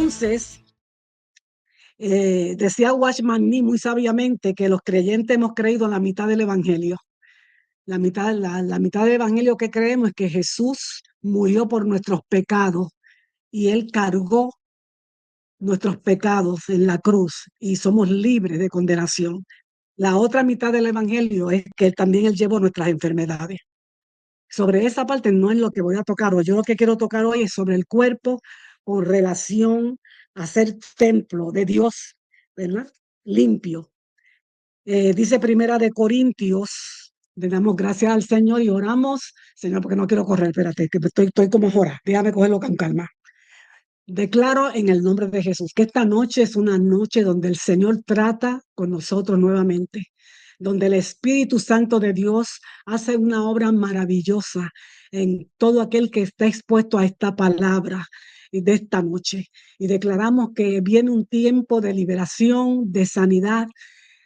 Entonces, decía Watchman Nee muy sabiamente que los creyentes hemos creído la mitad del Evangelio. La mitad del Evangelio que creemos es que Jesús murió por nuestros pecados y Él cargó nuestros pecados en la cruz y somos libres de condenación. La otra mitad del Evangelio es que también Él llevó nuestras enfermedades. Sobre esa parte no es lo que voy a tocar hoy. Yo lo que quiero tocar hoy es sobre el cuerpo con relación a ser templo de Dios, ¿verdad? Limpio. Dice Primera de Corintios, le damos gracias al Señor y oramos. Señor, porque no quiero correr, espérate, que estoy como Jora, déjame cogerlo con calma. Declaro en el nombre de Jesús que esta noche es una noche donde el Señor trata con nosotros nuevamente, donde el Espíritu Santo de Dios hace una obra maravillosa en todo aquel que está expuesto a esta palabra de esta noche. Y declaramos que viene un tiempo de liberación, de sanidad,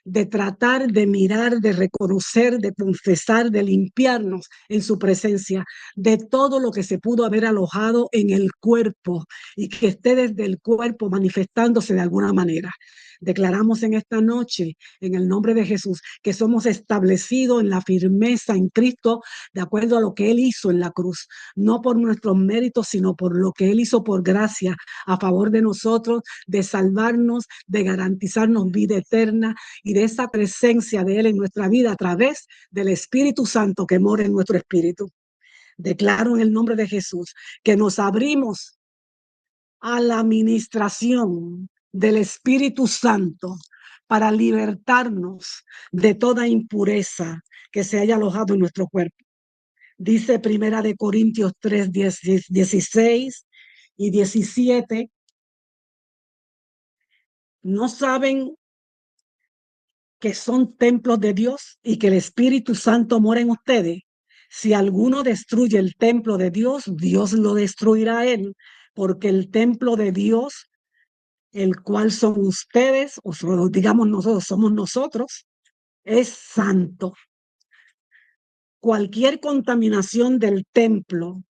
de tratar de mirar, de reconocer, de confesar, de limpiarnos en su presencia, de todo lo que se pudo haber alojado en el cuerpo y que esté desde el cuerpo manifestándose de alguna manera. Declaramos en esta noche, en el nombre de Jesús, que somos establecidos en la firmeza en Cristo, de acuerdo a lo que Él hizo en la cruz, no por nuestros méritos, sino por lo que Él hizo por gracia a favor de nosotros, de salvarnos, de garantizarnos vida eterna y de esa presencia de Él en nuestra vida a través del Espíritu Santo que mora en nuestro espíritu. Declaro en el nombre de Jesús que nos abrimos a la administración del Espíritu Santo para libertarnos de toda impureza que se haya alojado en nuestro cuerpo. Dice Primera de Corintios 3, 16 y 17. ¿No saben que son templos de Dios y que el Espíritu Santo mora en ustedes? Si alguno destruye el templo de Dios, Dios lo destruirá a él, porque el templo de Dios, el cual son ustedes, o digamos nosotros, somos nosotros, es santo. Cualquier contaminación del templo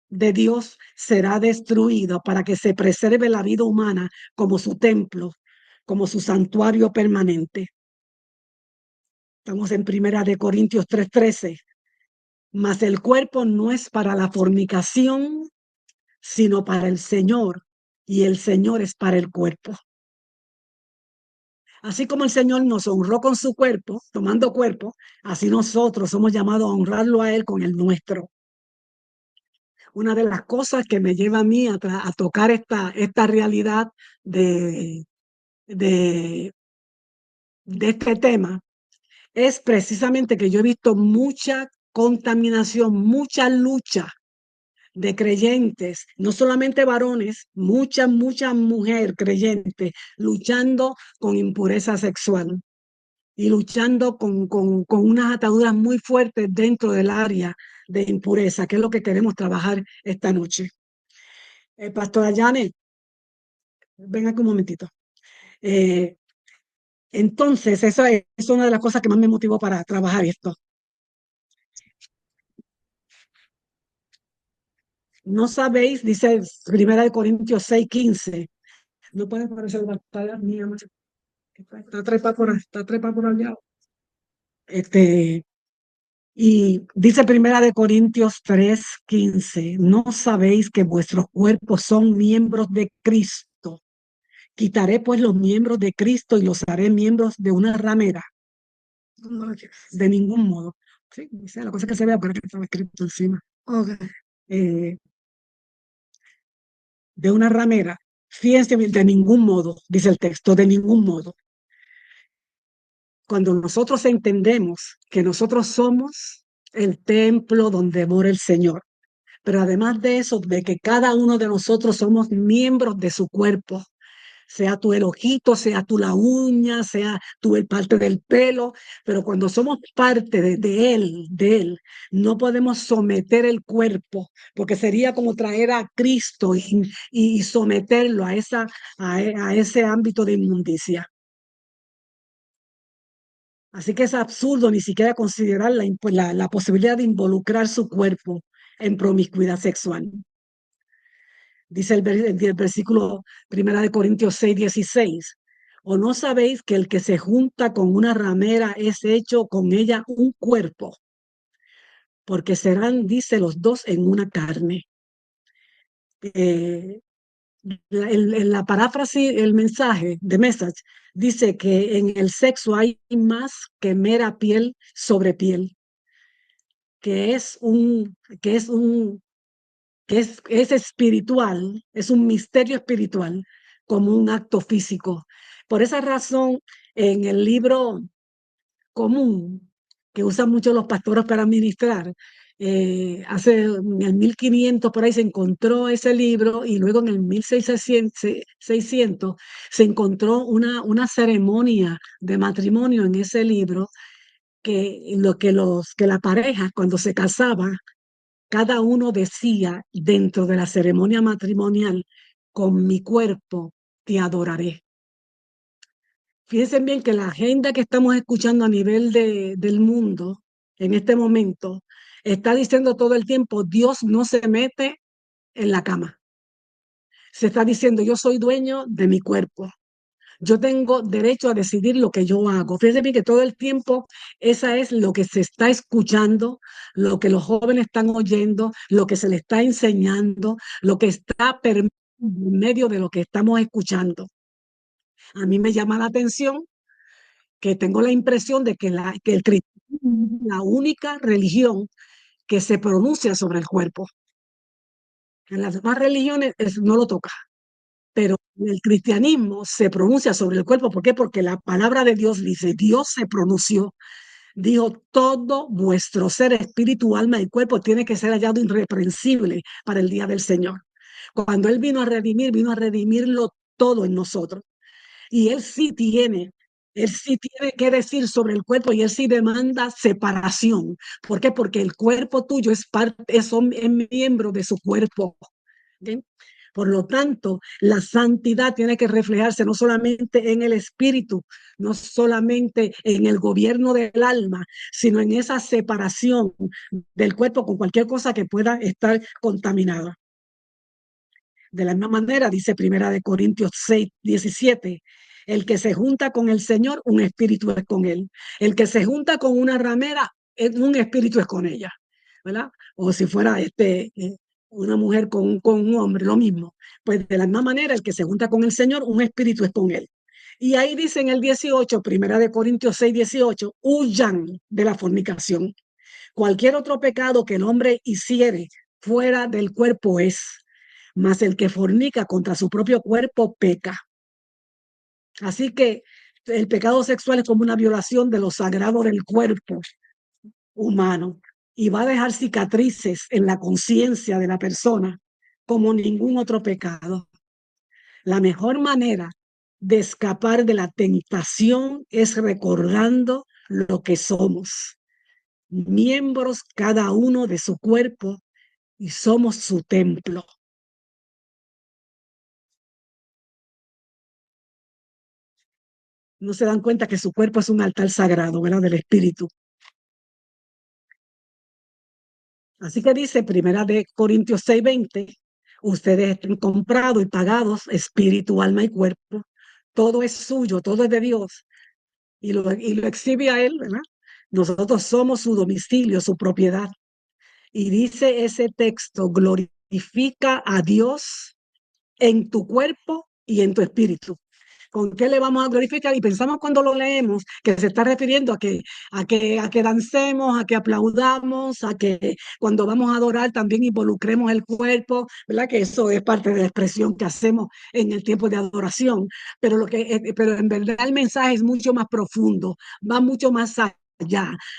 de Dios será destruida para que se preserve la vida humana como su templo, como su santuario permanente. Estamos en Primera de Corintios 3:13. Mas el cuerpo no es para la fornicación, sino para el Señor, y el Señor es para el cuerpo. Así como el Señor nos honró con su cuerpo, tomando cuerpo, así nosotros somos llamados a honrarlo a Él con el nuestro. Una de las cosas que me lleva a mí a tocar esta realidad de, de, de este tema es precisamente que yo he visto mucha contaminación, mucha lucha de creyentes, no solamente varones, muchas mujeres creyentes luchando con impureza sexual y luchando con unas ataduras muy fuertes dentro del área de impureza, que es lo que queremos trabajar esta noche. Pastora Janet, ven aquí un momentito. Entonces, eso es una de las cosas que más me motivó para trabajar esto. No sabéis, dice Primera de Corintios 6:15. No puede aparecer la pantalla mía, está trepa por allá. Y dice Primera de Corintios 3:15, ¿no sabéis que vuestros cuerpos son miembros de Cristo? Quitaré pues los miembros de Cristo y los haré miembros de una ramera. De ningún modo. Sí, dice la cosa que se vea, pero que estaba escrito encima. Okay. De una ramera. Fíjense, de ningún modo, dice el texto, de ningún modo. Cuando nosotros entendemos que nosotros somos el templo donde mora el Señor, pero además de eso, de que cada uno de nosotros somos miembros de su cuerpo, sea tú el ojito, sea tú la uña, sea tú el parte del pelo, pero cuando somos parte de él, no podemos someter el cuerpo, porque sería como traer a Cristo y someterlo a ese ámbito de inmundicia. Así que es absurdo ni siquiera considerar la posibilidad de involucrar su cuerpo en promiscuidad sexual. Dice el versículo 1 Corintios 6:16. ¿O no sabéis que el que se junta con una ramera es hecho con ella un cuerpo? Porque serán, dice, los dos en una carne. Eh, la paráfrasis, el mensaje de Message, dice que en el sexo hay más que mera piel sobre piel, que es un, que es un, es espiritual, es un misterio espiritual, como un acto físico. Por esa razón, en el libro común que usan mucho los pastores para ministrar, hace en el 1500 por ahí se encontró ese libro y luego en el 1600 se encontró una ceremonia de matrimonio en ese libro que la pareja cuando se casaba cada uno decía dentro de la ceremonia matrimonial: con mi cuerpo te adoraré. Fíjense bien que la agenda que estamos escuchando a nivel del mundo en este momento está diciendo todo el tiempo: Dios no se mete en la cama. Se está diciendo: yo soy dueño de mi cuerpo. Yo tengo derecho a decidir lo que yo hago. Fíjense bien que todo el tiempo esa es lo que se está escuchando, lo que los jóvenes están oyendo, lo que se les está enseñando, lo que está en medio de lo que estamos escuchando. A mí me llama la atención que tengo la impresión de que el cristianismo es la única religión que se pronuncia sobre el cuerpo. En las demás religiones no lo toca, pero el cristianismo se pronuncia sobre el cuerpo. ¿Por qué? Porque la palabra de Dios dice, Dios se pronunció, dijo: todo vuestro ser, espíritu, alma y cuerpo tiene que ser hallado irreprensible para el día del Señor. Cuando Él vino a redimirlo todo en nosotros. Y él sí tiene que decir sobre el cuerpo y él sí demanda separación. ¿Por qué? Porque el cuerpo tuyo es parte, es miembro de su cuerpo. ¿Okay? Por lo tanto, la santidad tiene que reflejarse no solamente en el espíritu, no solamente en el gobierno del alma, sino en esa separación del cuerpo con cualquier cosa que pueda estar contaminada. De la misma manera, dice 1 Corintios 6:17, el que se junta con el Señor, un espíritu es con él. El que se junta con una ramera, un espíritu es con ella, ¿verdad? O si fuera una mujer con un hombre, lo mismo. Pues de la misma manera, el que se junta con el Señor, un espíritu es con él. Y ahí dice en el 18, 1 Corintios 6:18, huyan de la fornicación. Cualquier otro pecado que el hombre hiciere fuera del cuerpo es, mas el que fornica contra su propio cuerpo peca. Así que el pecado sexual es como una violación de lo sagrado del cuerpo humano y va a dejar cicatrices en la conciencia de la persona como ningún otro pecado. La mejor manera de escapar de la tentación es recordando lo que somos, miembros cada uno de su cuerpo, y somos su templo. No se dan cuenta que su cuerpo es un altar sagrado, ¿verdad? Del espíritu. Así que dice 1 Corintios 6:20, ustedes están comprados y pagados, espíritu, alma y cuerpo. Todo es suyo, todo es de Dios. Y lo exhibe a Él, ¿verdad? Nosotros somos su domicilio, su propiedad. Y dice ese texto: glorifica a Dios en tu cuerpo y en tu espíritu. ¿Con qué le vamos a glorificar? Y pensamos cuando lo leemos que se está refiriendo a que dancemos, a que aplaudamos, a que cuando vamos a adorar también involucremos el cuerpo, ¿verdad? Que eso es parte de la expresión que hacemos en el tiempo de adoración. Pero en verdad el mensaje es mucho más profundo, va mucho más allá.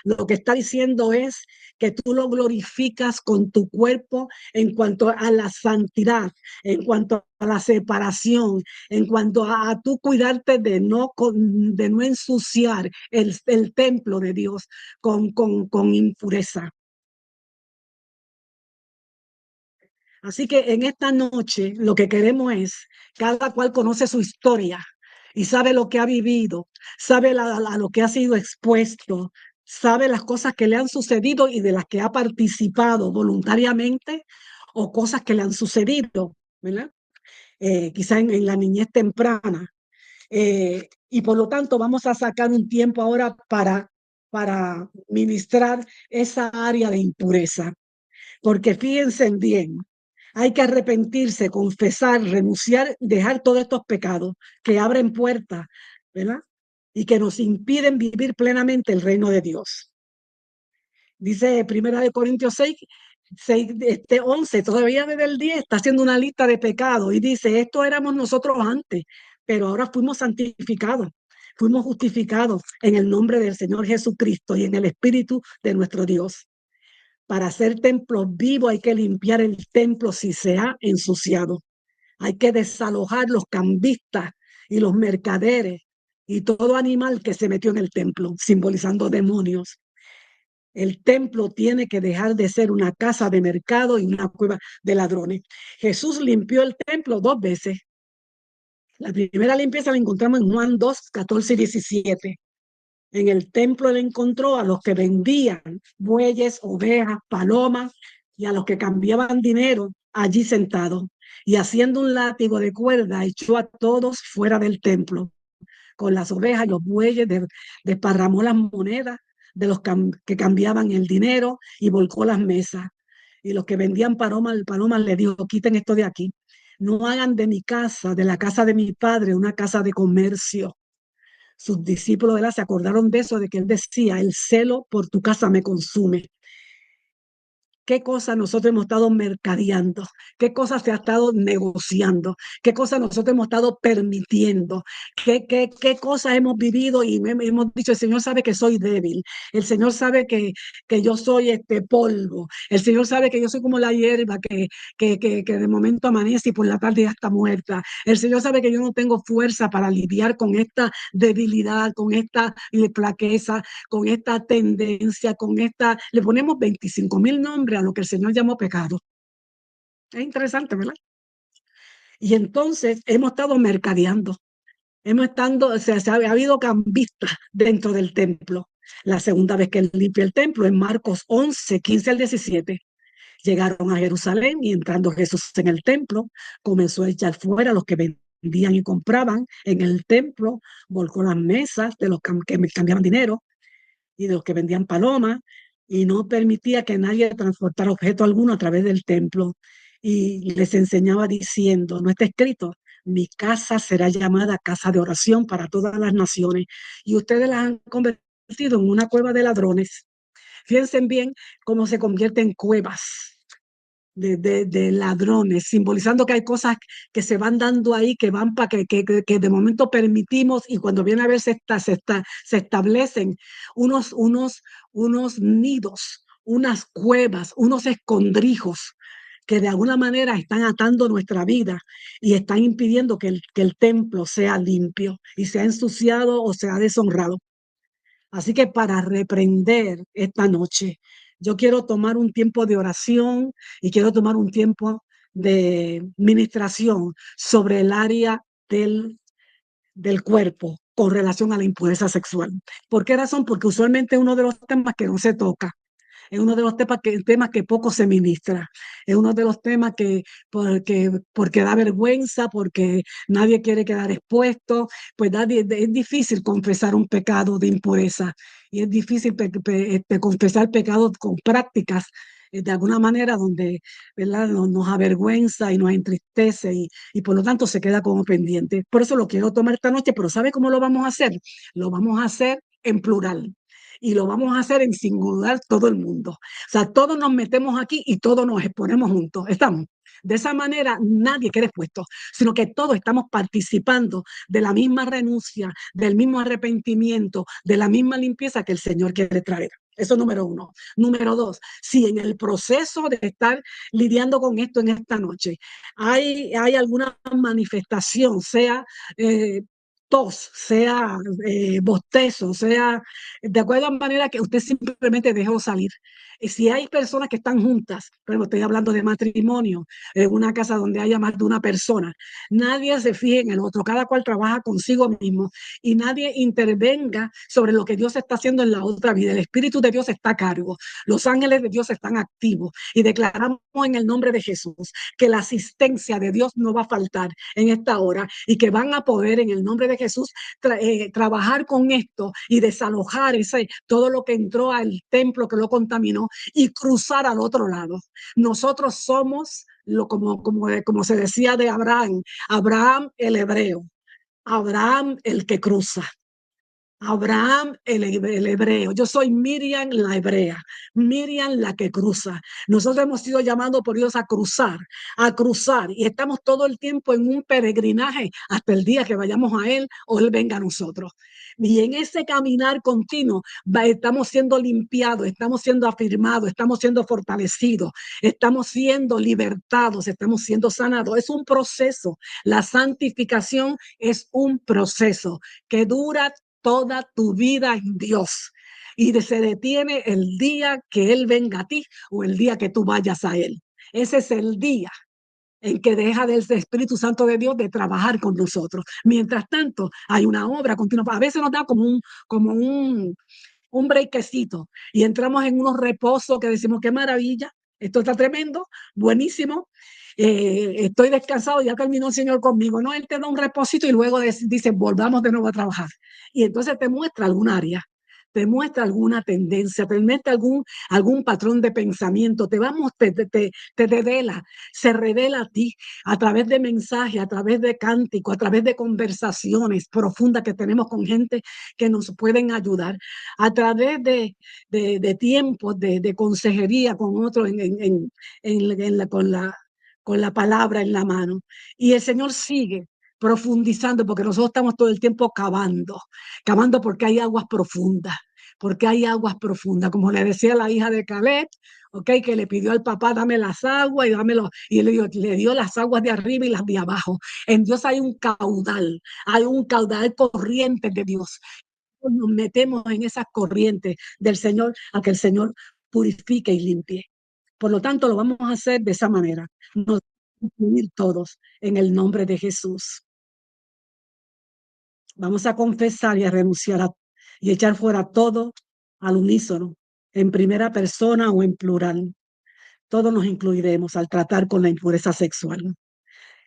Lo que está diciendo es que tú lo glorificas con tu cuerpo en cuanto a la santidad, en cuanto a la separación, en cuanto a tú cuidarte de no ensuciar el templo de Dios con impureza. Así que en esta noche lo que queremos es, cada cual conoce su historia y sabe lo que ha vivido, sabe a lo que ha sido expuesto, sabe las cosas que le han sucedido y de las que ha participado voluntariamente o cosas que le han sucedido. ¿verdad? Quizá en la niñez temprana. Y por lo tanto vamos a sacar un tiempo ahora para ministrar esa área de impureza. Porque fíjense bien, hay que arrepentirse, confesar, renunciar, dejar todos estos pecados que abren puertas, ¿verdad? Y que nos impiden vivir plenamente el reino de Dios. Dice Primera de Corintios 11, todavía desde el 10 está haciendo una lista de pecados y dice, esto éramos nosotros antes, pero ahora fuimos santificados, fuimos justificados en el nombre del Señor Jesucristo y en el Espíritu de nuestro Dios. Para hacer templos vivos hay que limpiar el templo si se ha ensuciado. Hay que desalojar los cambistas y los mercaderes y todo animal que se metió en el templo, simbolizando demonios. El templo tiene que dejar de ser una casa de mercado y una cueva de ladrones. Jesús limpió el templo 2 veces. La primera limpieza la encontramos en Juan 2, 14 y 17. En el templo él encontró a los que vendían bueyes, ovejas, palomas y a los que cambiaban dinero allí sentados. Y haciendo un látigo de cuerda, echó a todos fuera del templo. Con las ovejas y los bueyes, desparramó las monedas de los que cambiaban el dinero y volcó las mesas. Y los que vendían palomas le dijo, quiten esto de aquí. No hagan de mi casa, de la casa de mi padre, una casa de comercio. Sus discípulos se acordaron de eso, de que él decía, el celo por tu casa me consume. ¿Qué cosas nosotros hemos estado mercadeando? ¿Qué cosas se ha estado negociando? ¿Qué cosas nosotros hemos estado permitiendo? ¿Qué cosas hemos vivido y hemos dicho, el Señor sabe que soy débil, el Señor sabe que yo soy este polvo, el Señor sabe que yo soy como la hierba que de momento amanece y por la tarde ya está muerta, el Señor sabe que yo no tengo fuerza para lidiar con esta debilidad, con esta flaqueza, con esta tendencia, le ponemos 25,000 nombres a lo que el Señor llamó pecado. Es interesante, ¿verdad? Y entonces hemos estado mercadeando, ha habido cambistas dentro del templo. La segunda vez que él limpia el templo, en Marcos 11, 15 al 17, llegaron a Jerusalén y entrando Jesús en el templo, comenzó a echar fuera a los que vendían y compraban en el templo, volcó las mesas de los que cambiaban dinero y de los que vendían palomas, y no permitía que nadie transportara objeto alguno a través del templo. Y les enseñaba diciendo, no está escrito, mi casa será llamada casa de oración para todas las naciones, y ustedes la han convertido en una cueva de ladrones. Fíjense bien cómo se convierte en cuevas de ladrones, simbolizando que hay cosas que se van dando ahí, que van para que de momento permitimos y cuando viene a ver se establecen unos nidos, unas cuevas, unos escondrijos que de alguna manera están atando nuestra vida y están impidiendo que el templo sea limpio y sea ensuciado o sea deshonrado. Así que para reprender esta noche, yo quiero tomar un tiempo de oración y quiero tomar un tiempo de ministración sobre el área del cuerpo con relación a la impureza sexual. ¿Por qué razón? Porque usualmente es uno de los temas que no se toca. Es uno de los temas que poco se ministra. Es uno de los temas porque da vergüenza, porque nadie quiere quedar expuesto, pues es difícil confesar un pecado de impureza y es difícil confesar pecados con prácticas de alguna manera donde, ¿verdad? Nos avergüenza y nos entristece y por lo tanto se queda como pendiente. Por eso lo quiero tomar esta noche, pero ¿sabe cómo lo vamos a hacer? Lo vamos a hacer en plural y lo vamos a hacer en singular todo el mundo. O sea, todos nos metemos aquí y todos nos exponemos juntos. Estamos. De esa manera nadie queda expuesto, sino que todos estamos participando de la misma renuncia, del mismo arrepentimiento, de la misma limpieza que el Señor quiere traer. Eso número uno. Número dos, si en el proceso de estar lidiando con esto en esta noche hay alguna manifestación, sea tos, sea bostezo, sea de acuerdo a la manera que usted simplemente dejó salir. Y si hay personas que están juntas, pero estoy hablando de matrimonio, en una casa donde haya más de una persona, nadie se fije en el otro, cada cual trabaja consigo mismo y nadie intervenga sobre lo que Dios está haciendo en la otra vida. El Espíritu de Dios está a cargo, los ángeles de Dios están activos y declaramos en el nombre de Jesús que la asistencia de Dios no va a faltar en esta hora y que van a poder en el nombre de Jesús trabajar con esto y desalojar todo lo que entró al templo que lo contaminó y cruzar al otro lado. Nosotros somos como se decía de Abraham, Abraham el hebreo, Abraham el que cruza. Abraham, el hebreo. Yo soy Miriam, la hebrea. Miriam, la que cruza. Nosotros hemos sido llamados por Dios a cruzar, a cruzar. Y estamos todo el tiempo en un peregrinaje hasta el día que vayamos a Él o Él venga a nosotros. Y en ese caminar continuo estamos siendo limpiados, estamos siendo afirmados, estamos siendo fortalecidos, estamos siendo libertados, estamos siendo sanados. Es un proceso. La santificación es un proceso que dura toda tu vida en Dios y se detiene el día que Él venga a ti o el día que tú vayas a Él. Ese es el día en que deja del Espíritu Santo de Dios de trabajar con nosotros. Mientras tanto, hay una obra continua. A veces nos da como un breakcito y entramos en unos reposos que decimos, qué maravilla, esto está tremendo, buenísimo, estoy descansado, ya terminó el Señor conmigo. No, Él te da un reposito y luego dice, volvamos de nuevo a trabajar. Y entonces te muestra algún área, te muestra alguna tendencia, te muestra algún patrón de pensamiento, te revela, se revela a ti a través de mensajes, a través de cánticos, a través de conversaciones profundas que tenemos con gente que nos pueden ayudar, a través de tiempos de consejería con otros con la palabra en la mano. Y el Señor sigue profundizando porque nosotros estamos todo el tiempo cavando porque hay aguas profundas, porque hay aguas profundas, como le decía la hija de Caleb, okay, que le pidió al papá, dame las aguas y él le dio las aguas de arriba y las de abajo. En Dios hay un caudal corriente de Dios. Nos metemos en esas corrientes del Señor a que el Señor purifique y limpie. Por lo tanto, lo vamos a hacer de esa manera. Nos unir todos en el nombre de Jesús. Vamos a confesar y a renunciar y echar fuera todo al unísono, en primera persona o en plural. Todos nos incluiremos al tratar con la impureza sexual.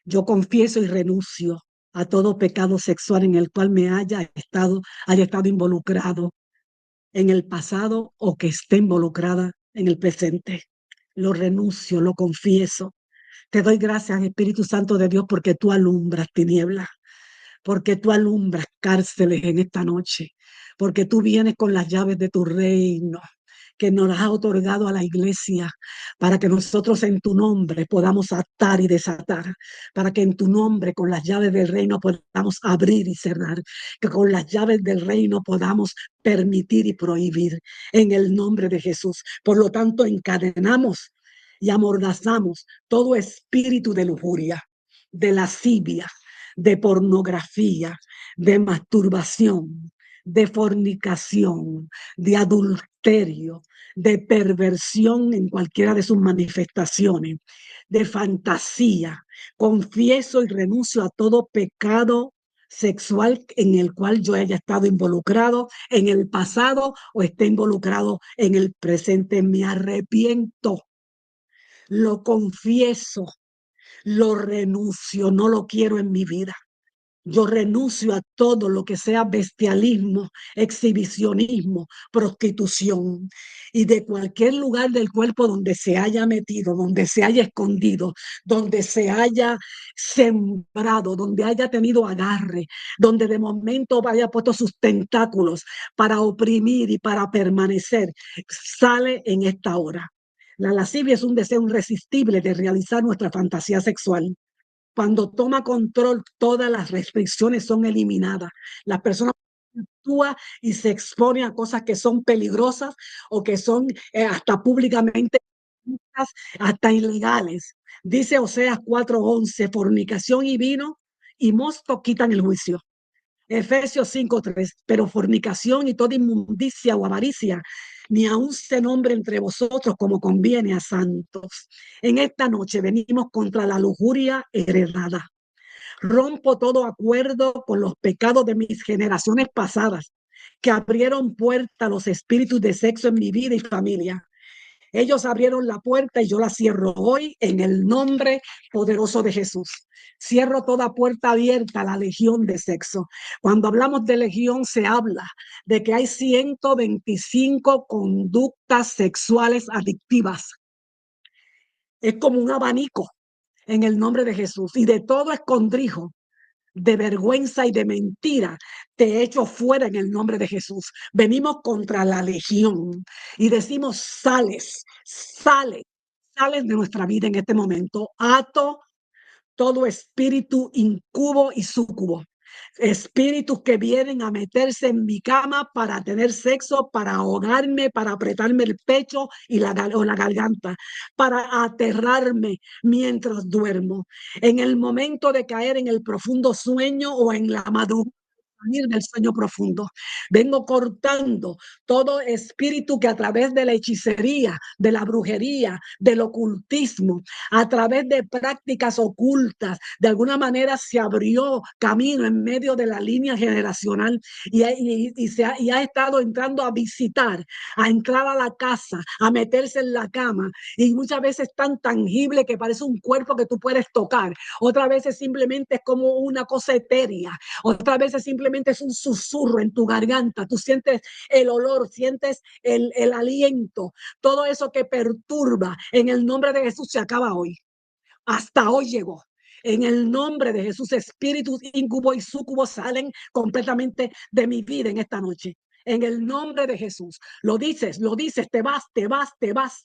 Yo confieso y renuncio a todo pecado sexual en el cual me haya estado involucrado en el pasado o que esté involucrada en el presente. Lo renuncio, lo confieso. Te doy gracias, Espíritu Santo de Dios, porque tú alumbras tinieblas, porque tú alumbras cárceles en esta noche, porque tú vienes con las llaves de tu reino que nos has otorgado a la iglesia para que nosotros en tu nombre podamos atar y desatar, para que en tu nombre con las llaves del reino podamos abrir y cerrar, que con las llaves del reino podamos permitir y prohibir en el nombre de Jesús. Por lo tanto, encadenamos y amordazamos todo espíritu de lujuria, de lascivia, de pornografía, de masturbación, de fornicación, de adulterio, de perversión en cualquiera de sus manifestaciones, de fantasía. Confieso y renuncio a todo pecado sexual en el cual yo haya estado involucrado en el pasado o esté involucrado en el presente. Me arrepiento, lo confieso, lo renuncio, no lo quiero en mi vida. Yo renuncio a todo lo que sea bestialismo, exhibicionismo, prostitución y de cualquier lugar del cuerpo donde se haya metido, donde se haya escondido, donde se haya sembrado, donde haya tenido agarre, donde de momento haya puesto sus tentáculos para oprimir y para permanecer, sale en esta hora. La lascivia es un deseo irresistible de realizar nuestra fantasía sexual. Cuando toma control, todas las restricciones son eliminadas. La persona actúa y se expone a cosas que son peligrosas o que son hasta públicamente, hasta ilegales. Dice Oseas 4:11, fornicación y vino y mosto quitan el juicio. Efesios 5:3, pero fornicación y toda inmundicia o avaricia, ni aun se nombre entre vosotros como conviene a santos. En esta noche venimos contra la lujuria heredada. Rompo todo acuerdo con los pecados de mis generaciones pasadas que abrieron puerta a los espíritus de sexo en mi vida y familia. Ellos abrieron la puerta y yo la cierro hoy en el nombre poderoso de Jesús. Cierro toda puerta abierta a la legión de sexo. Cuando hablamos de legión se habla de que hay 125 conductas sexuales adictivas. Es como un abanico en el nombre de Jesús. Y de todo escondrijo, de vergüenza y de mentira, te echo fuera en el nombre de Jesús. Venimos contra la legión y decimos, sales, sales, sales de nuestra vida en este momento. Ato todo espíritu incubo y súcubo. Espíritus que vienen a meterse en mi cama para tener sexo, para ahogarme, para apretarme el pecho y o la garganta, para aterrarme mientras duermo. En el momento de caer en el profundo sueño o en la madrugada del sueño profundo. Vengo cortando todo espíritu que a través de la hechicería, de la brujería, del ocultismo, a través de prácticas ocultas, de alguna manera se abrió camino en medio de la línea generacional y ha estado entrando a visitar, a entrar a la casa, a meterse en la cama y muchas veces tan tangible que parece un cuerpo que tú puedes tocar, otras veces simplemente es como una cosa etérea, otras veces simplemente es un susurro en tu garganta, tú sientes el olor, sientes el aliento, todo eso que perturba en el nombre de Jesús se acaba hoy. Hasta hoy llegó. En el nombre de Jesús, espíritus incubo y súcubo salen completamente de mi vida en esta noche. En el nombre de Jesús. Lo dices, te vas, te vas, te vas.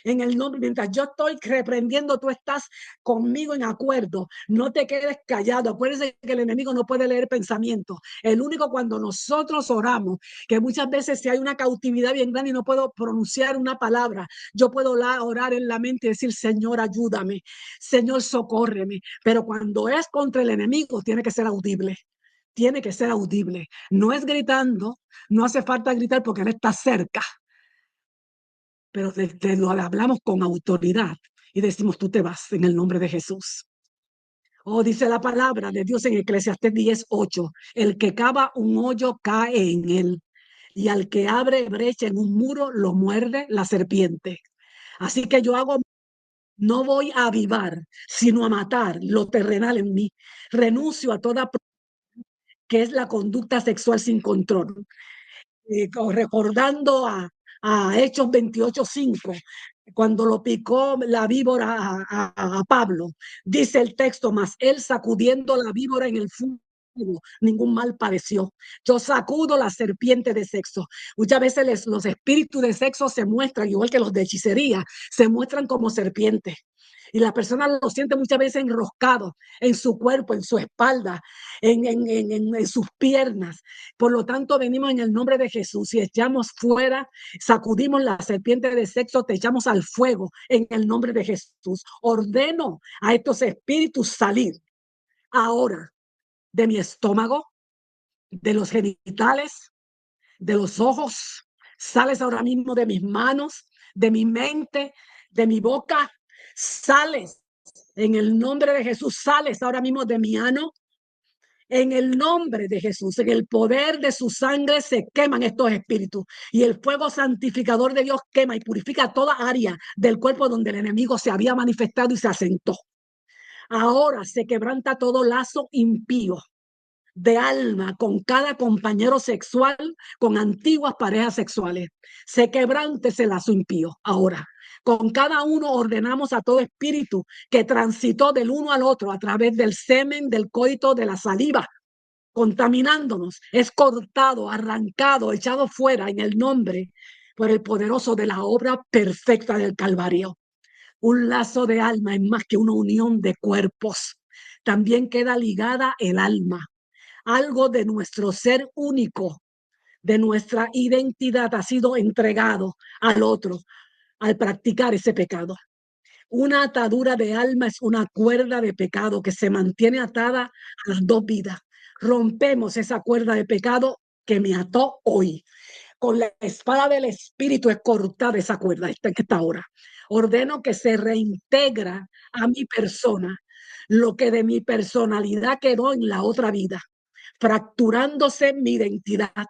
En el nombre, mientras yo estoy reprendiendo, tú estás conmigo en acuerdo. No te quedes callado. Acuérdense que el enemigo no puede leer pensamientos. El único cuando nosotros oramos, que muchas veces si hay una cautividad bien grande y no puedo pronunciar una palabra, yo puedo orar en la mente y decir, Señor, ayúdame. Señor, socórreme. Pero cuando es contra el enemigo, tiene que ser audible. Tiene que ser audible. No es gritando, no hace falta gritar porque Él está cerca, pero lo hablamos con autoridad y decimos, tú te vas en el nombre de Jesús. Oh, dice la palabra de Dios en Eclesiastés 10:8, el que cava un hoyo cae en él y al que abre brecha en un muro lo muerde la serpiente. Así que yo hago no voy a avivar, sino a matar lo terrenal en mí. Renuncio a toda que es la conducta sexual sin control. Recordando a Hechos 28:5, cuando lo picó la víbora a Pablo, dice el texto, más él sacudiendo la víbora en el fuego, ningún mal padeció. Yo sacudo la serpiente de sexo. Muchas veces los espíritus de sexo se muestran, igual que los de hechicería, se muestran como serpientes. Y la persona lo siente muchas veces enroscado en su cuerpo, en su espalda, en sus piernas. Por lo tanto, venimos en el nombre de Jesús y echamos fuera, sacudimos la serpiente de sexo, te echamos al fuego en el nombre de Jesús. Ordeno a estos espíritus salir ahora de mi estómago, de los genitales, de los ojos. Sales ahora mismo de mis manos, de mi mente, de mi boca. Sales en el nombre de Jesús. Sales ahora mismo de mi ano, en el nombre de Jesús, en el poder de su sangre se queman estos espíritus y el fuego santificador de Dios quema y purifica toda área del cuerpo donde el enemigo se había manifestado y se asentó. Ahora se quebranta todo lazo impío de alma con cada compañero sexual, con antiguas parejas sexuales. Se quebrante ese lazo impío ahora. Con cada uno ordenamos a todo espíritu que transitó del uno al otro a través del semen, del coito, de la saliva, contaminándonos, es cortado, arrancado, echado fuera en el nombre por el poderoso de la obra perfecta del Calvario. Un lazo de alma es más que una unión de cuerpos. También queda ligada el alma. Algo de nuestro ser único, de nuestra identidad ha sido entregado al otro al practicar ese pecado. Una atadura de alma es una cuerda de pecado que se mantiene atada a las dos vidas. Rompemos esa cuerda de pecado que me ató hoy. Con la espada del Espíritu es cortada esa cuerda en esta hora. Ordeno que se reintegra a mi persona lo que de mi personalidad quedó en la otra vida, fracturándose mi identidad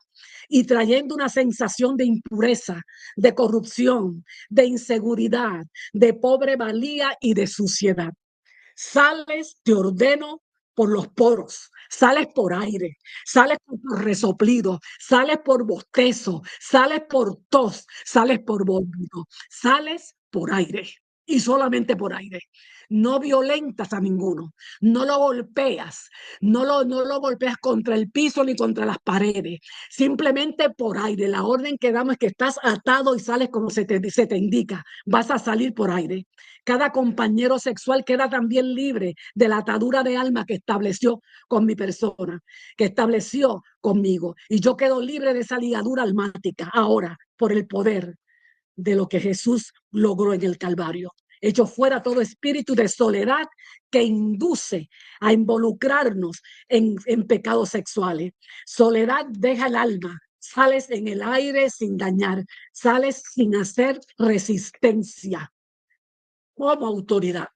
y trayendo una sensación de impureza, de corrupción, de inseguridad, de pobre valía y de suciedad. Sales, te ordeno, por los poros, sales por aire, sales por resoplido, sales por bostezo, sales por tos, sales por vómito, sales por aire y solamente por aire. No violentas a ninguno, no lo golpeas, no lo golpeas contra el piso ni contra las paredes, simplemente por aire. La orden que damos es que estás atado y sales como se te indica, vas a salir por aire. Cada compañero sexual queda también libre de la atadura de alma que estableció con mi persona, que estableció conmigo. Y yo quedo libre de esa ligadura almática ahora por el poder de lo que Jesús logró en el Calvario. Hecho fuera todo espíritu de soledad que induce a involucrarnos en pecados sexuales. Soledad deja el alma, sales en el aire sin dañar, sales sin hacer resistencia. Como autoridad,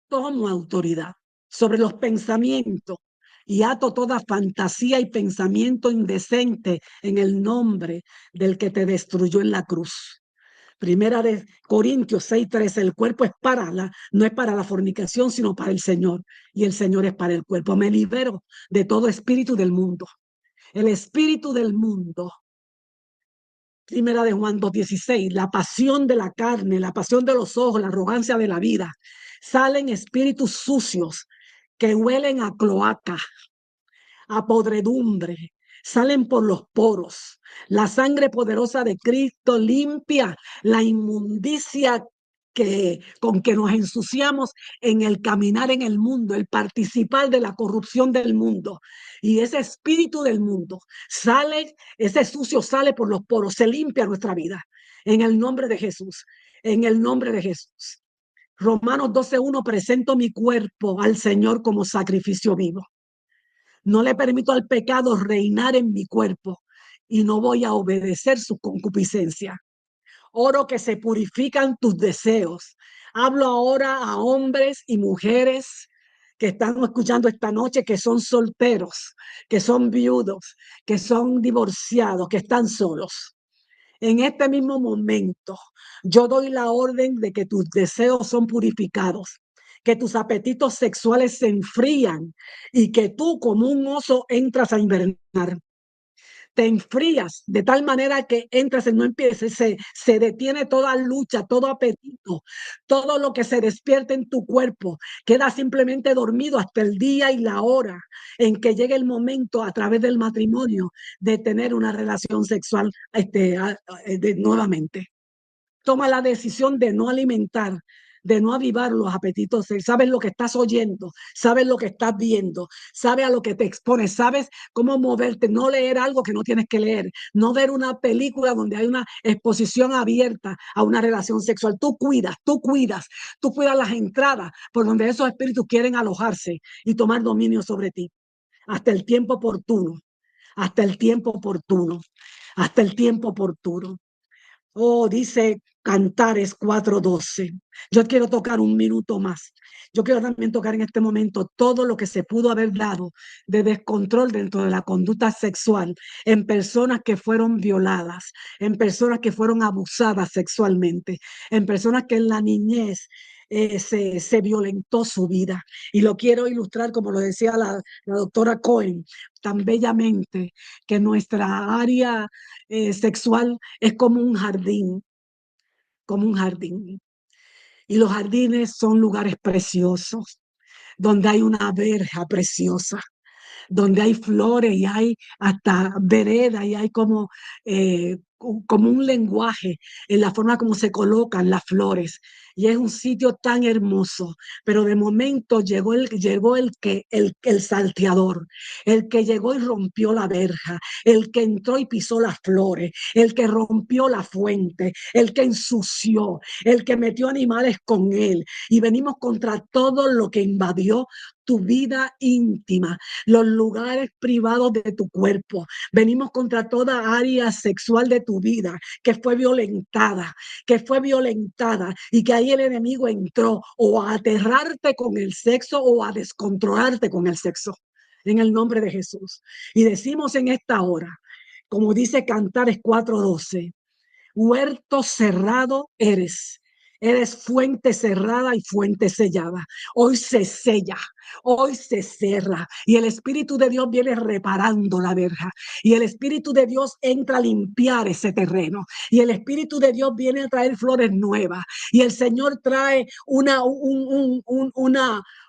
tomo autoridad sobre los pensamientos y ato toda fantasía y pensamiento indecente en el nombre del que te destruyó en la cruz. Primera de Corintios 6:13, el cuerpo es no es para la fornicación, sino para el Señor, y el Señor es para el cuerpo. Me libero de todo espíritu del mundo. El espíritu del mundo. Primera de Juan 2:16, la pasión de la carne, la pasión de los ojos, la arrogancia de la vida. Salen espíritus sucios que huelen a cloaca, a podredumbre, salen por los poros. La sangre poderosa de Cristo limpia la inmundicia con que nos ensuciamos en el caminar en el mundo, el participar de la corrupción del mundo. Y ese espíritu del mundo sale, ese sucio sale por los poros, se limpia nuestra vida. En el nombre de Jesús, en el nombre de Jesús. Romanos 12:1, presento mi cuerpo al Señor como sacrificio vivo. No le permito al pecado reinar en mi cuerpo y no voy a obedecer su concupiscencia. Oro que se purifican tus deseos. Hablo ahora a hombres y mujeres que están escuchando esta noche, que son solteros, que son viudos, que son divorciados, que están solos. En este mismo momento, yo doy la orden de que tus deseos son purificados, que tus apetitos sexuales se enfrían y que tú como un oso entras a invernar. Te enfrías de tal manera que entras en no empieces, se detiene toda lucha, todo apetito, todo lo que se despierta en tu cuerpo, queda simplemente dormido hasta el día y la hora en que llegue el momento a través del matrimonio de tener una relación sexual nuevamente. Toma la decisión de no alimentar, de no avivar los apetitos. Sabes lo que estás oyendo, sabes lo que estás viendo, sabes a lo que te expones, sabes cómo moverte, no leer algo que no tienes que leer, no ver una película donde hay una exposición abierta a una relación sexual. Tú cuidas las entradas por donde esos espíritus quieren alojarse y tomar dominio sobre ti. Hasta el tiempo oportuno, hasta el tiempo oportuno, hasta el tiempo oportuno. Oh, dice Cantares 4:12. Yo quiero tocar un minuto más. Yo quiero también tocar en este momento todo lo que se pudo haber dado de descontrol dentro de la conducta sexual en personas que fueron violadas, en personas que fueron abusadas sexualmente, en personas que en la niñez se violentó su vida. Y lo quiero ilustrar, como lo decía la doctora Cohen, tan bellamente, que nuestra área sexual es como un jardín. Y los jardines son lugares preciosos, donde hay una verja preciosa, donde hay flores y hay hasta vereda y hay como un lenguaje en la forma como se colocan las flores. Y es un sitio tan hermoso, pero de momento llegó el salteador, el que llegó y rompió la verja, el que entró y pisó las flores, el que rompió la fuente, el que ensució, el que metió animales con él. Y venimos contra todo lo que invadió tu vida íntima, los lugares privados de tu cuerpo. Venimos contra toda área sexual de tu vida que fue violentada y que ahí el enemigo entró o a aterrarte con el sexo o a descontrolarte con el sexo. En el nombre de Jesús. Y decimos en esta hora, como dice Cantares 4:12, huerto cerrado eres. Eres fuente cerrada y fuente sellada. Hoy se sella, hoy se cierra. Y el Espíritu de Dios viene reparando la verja. Y el Espíritu de Dios entra a limpiar ese terreno. Y el Espíritu de Dios viene a traer flores nuevas. Y el Señor trae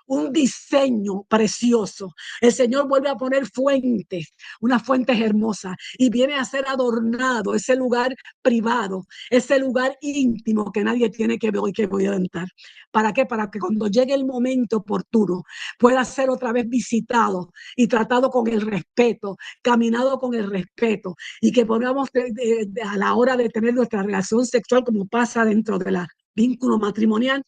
un diseño precioso. El Señor vuelve a poner fuentes, unas fuentes hermosas. Y viene a ser adornado ese lugar privado, ese lugar íntimo que nadie tiene que ver y que voy a adelantar. ¿Para qué? Para que cuando llegue el momento oportuno pueda ser otra vez visitado y tratado con el respeto, caminado con el respeto y que podamos a la hora de tener nuestra relación sexual como pasa dentro de la vínculo matrimonial,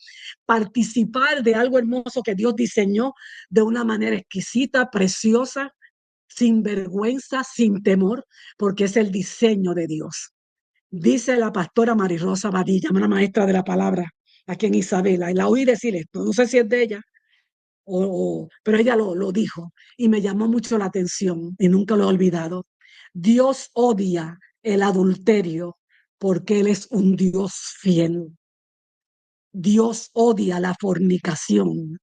participar de algo hermoso que Dios diseñó de una manera exquisita, preciosa, sin vergüenza, sin temor, porque es el diseño de Dios. Dice la pastora Marirosa Badilla, una maestra de la palabra aquí en Isabela, y la oí decir esto, no sé si es de ella, pero ella lo dijo y me llamó mucho la atención y nunca lo he olvidado. Dios odia el adulterio porque Él es un Dios fiel. Dios odia la fornicación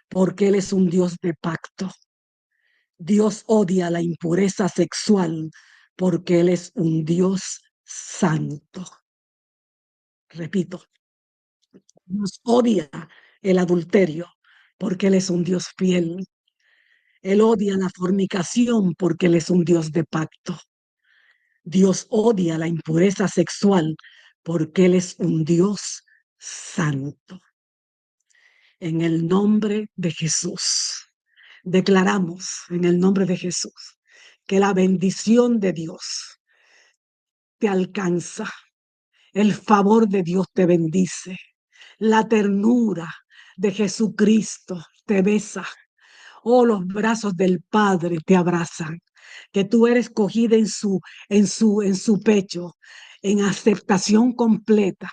porque Él es un Dios de pacto. Dios odia la impureza sexual porque Él es un Dios santo. Repito, Dios odia el adulterio porque Él es un Dios fiel. Él odia la fornicación porque Él es un Dios de pacto. Dios odia la impureza sexual porque Él es un Dios santo. En el nombre de Jesús, declaramos en el nombre de Jesús que la bendición de Dios te alcanza, el favor de Dios te bendice, la ternura de Jesucristo te besa. Oh, los brazos del Padre te abrazan, que tú eres cogida en su pecho, en aceptación completa,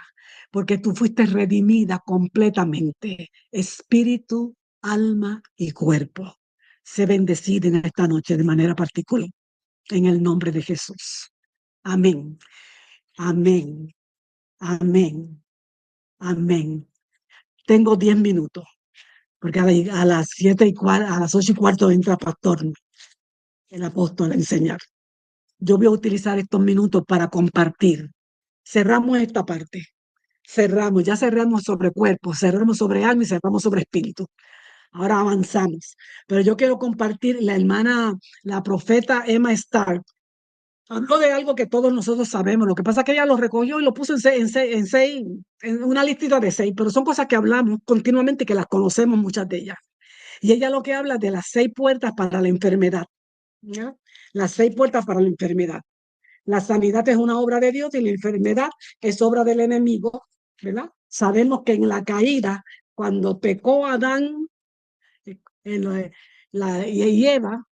porque tú fuiste redimida completamente, espíritu, alma y cuerpo. Se bendecida en esta noche de manera particular, en el nombre de Jesús. Amén, amén, amén, amén. Tengo 10 minutos, porque a las 7:15, a las 8:15 entra pastor, el apóstol, a enseñar. Yo voy a utilizar estos minutos para compartir. Cerramos esta parte. Ya cerramos sobre cuerpo, cerramos sobre alma y cerramos sobre espíritu. Ahora avanzamos. Pero yo quiero compartir, la profeta Emma Stark, habló de algo que todos nosotros sabemos. Lo que pasa es que ella lo recogió y lo puso en una listita de 6, pero son cosas que hablamos continuamente y que las conocemos muchas de ellas. Y ella lo que habla de las 6 puertas para la enfermedad. ¿Ya? Las 6 puertas para la enfermedad. La sanidad es una obra de Dios y la enfermedad es obra del enemigo, ¿verdad? Sabemos que en la caída, cuando pecó Adán y Eva,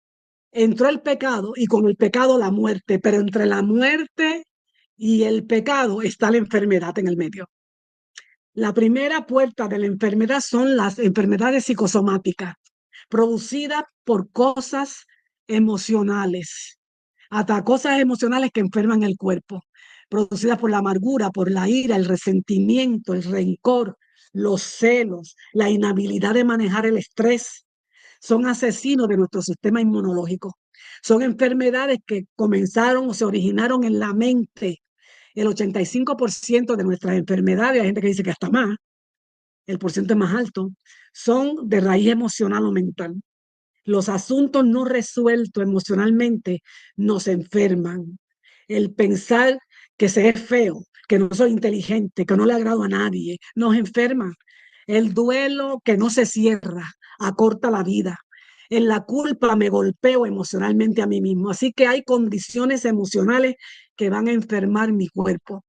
entró el pecado y con el pecado la muerte, pero entre la muerte y el pecado está la enfermedad en el medio. La primera puerta de la enfermedad son las enfermedades psicosomáticas, producidas por cosas emocionales, hasta cosas emocionales que enferman el cuerpo, producidas por la amargura, por la ira, el resentimiento, el rencor, los celos, la inhabilidad de manejar el estrés. Son asesinos de nuestro sistema inmunológico. Son enfermedades que comenzaron o se originaron en la mente. El 85% de nuestras enfermedades, hay gente que dice que hasta más, el porcentaje más alto, son de raíz emocional o mental. Los asuntos no resueltos emocionalmente nos enferman. El pensar que se es feo, que no soy inteligente, que no le agrado a nadie, nos enferma. El duelo que no se cierra acorta la vida. En la culpa me golpeo emocionalmente a mí mismo. Así que hay condiciones emocionales que van a enfermar mi cuerpo.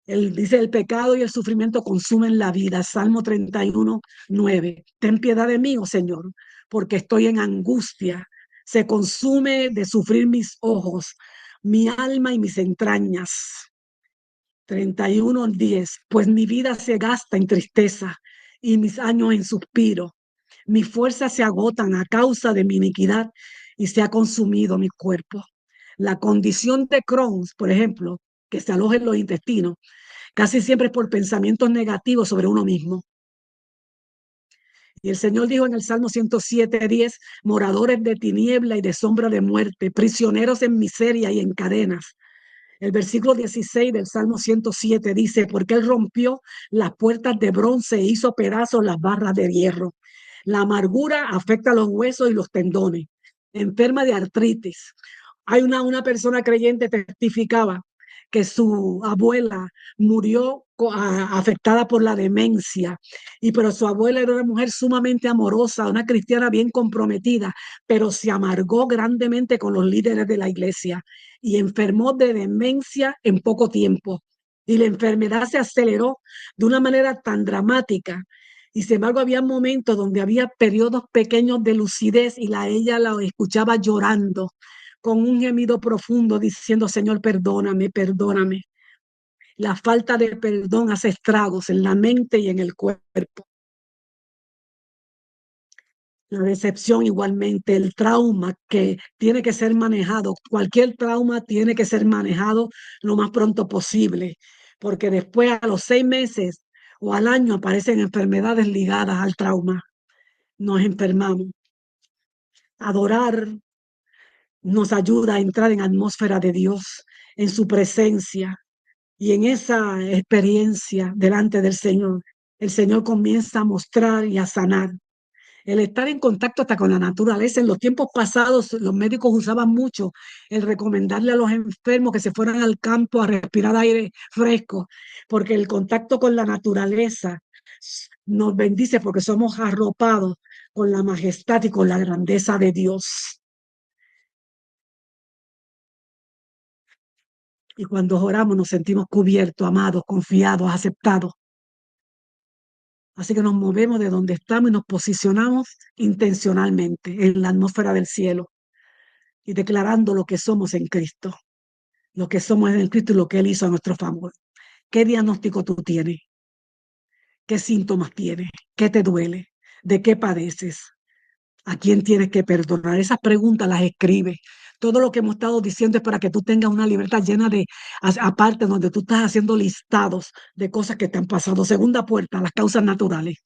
Dice, el pecado y el sufrimiento consumen la vida. Salmo 31:9. Ten piedad de mí, oh Señor, porque estoy en angustia. Se consume de sufrir mis ojos, mi alma y mis entrañas. 31:10. Pues mi vida se gasta en tristeza y mis años en suspiro. Mis fuerzas se agotan a causa de mi iniquidad y se ha consumido mi cuerpo. La condición de Crohn, por ejemplo, que se aloja en los intestinos, casi siempre es por pensamientos negativos sobre uno mismo. Y el Señor dijo en el Salmo 107:10, moradores de tiniebla y de sombra de muerte, prisioneros en miseria y en cadenas. El versículo 16 del Salmo 107 dice, porque Él rompió las puertas de bronce e hizo pedazos las barras de hierro. La amargura afecta los huesos y los tendones. Enferma de artritis. Hay una persona creyente testificaba que su abuela murió afectada por la demencia, pero su abuela era una mujer sumamente amorosa, una cristiana bien comprometida, pero se amargó grandemente con los líderes de la iglesia y enfermó de demencia en poco tiempo. Y la enfermedad se aceleró de una manera tan dramática. Y sin embargo, había momentos donde había periodos pequeños de lucidez y ella la escuchaba llorando con un gemido profundo diciendo, Señor, perdóname, perdóname. La falta de perdón hace estragos en la mente y en el cuerpo. La decepción igualmente, el trauma que tiene que ser manejado, cualquier trauma tiene que ser manejado lo más pronto posible, porque después a los 6 meses o al año aparecen enfermedades ligadas al trauma. Nos enfermamos. Adorar nos ayuda a entrar en atmósfera de Dios, en su presencia, y en esa experiencia delante del Señor, el Señor comienza a mostrar y a sanar. El estar en contacto hasta con la naturaleza. En los tiempos pasados, los médicos usaban mucho el recomendarle a los enfermos que se fueran al campo a respirar aire fresco, porque el contacto con la naturaleza nos bendice porque somos arropados con la majestad y con la grandeza de Dios. Y cuando oramos nos sentimos cubiertos, amados, confiados, aceptados. Así que nos movemos de donde estamos y nos posicionamos intencionalmente en la atmósfera del cielo y declarando lo que somos en Cristo, lo que somos en Cristo y lo que Él hizo a nuestro favor. ¿Qué diagnóstico tú tienes? ¿Qué síntomas tienes? ¿Qué te duele? ¿De qué padeces? ¿A quién tienes que perdonar? Esas preguntas las escribe. Todo lo que hemos estado diciendo es para que tú tengas una libreta llena de, aparte donde tú estás haciendo listados de cosas que te han pasado. Segunda puerta, las causas naturales.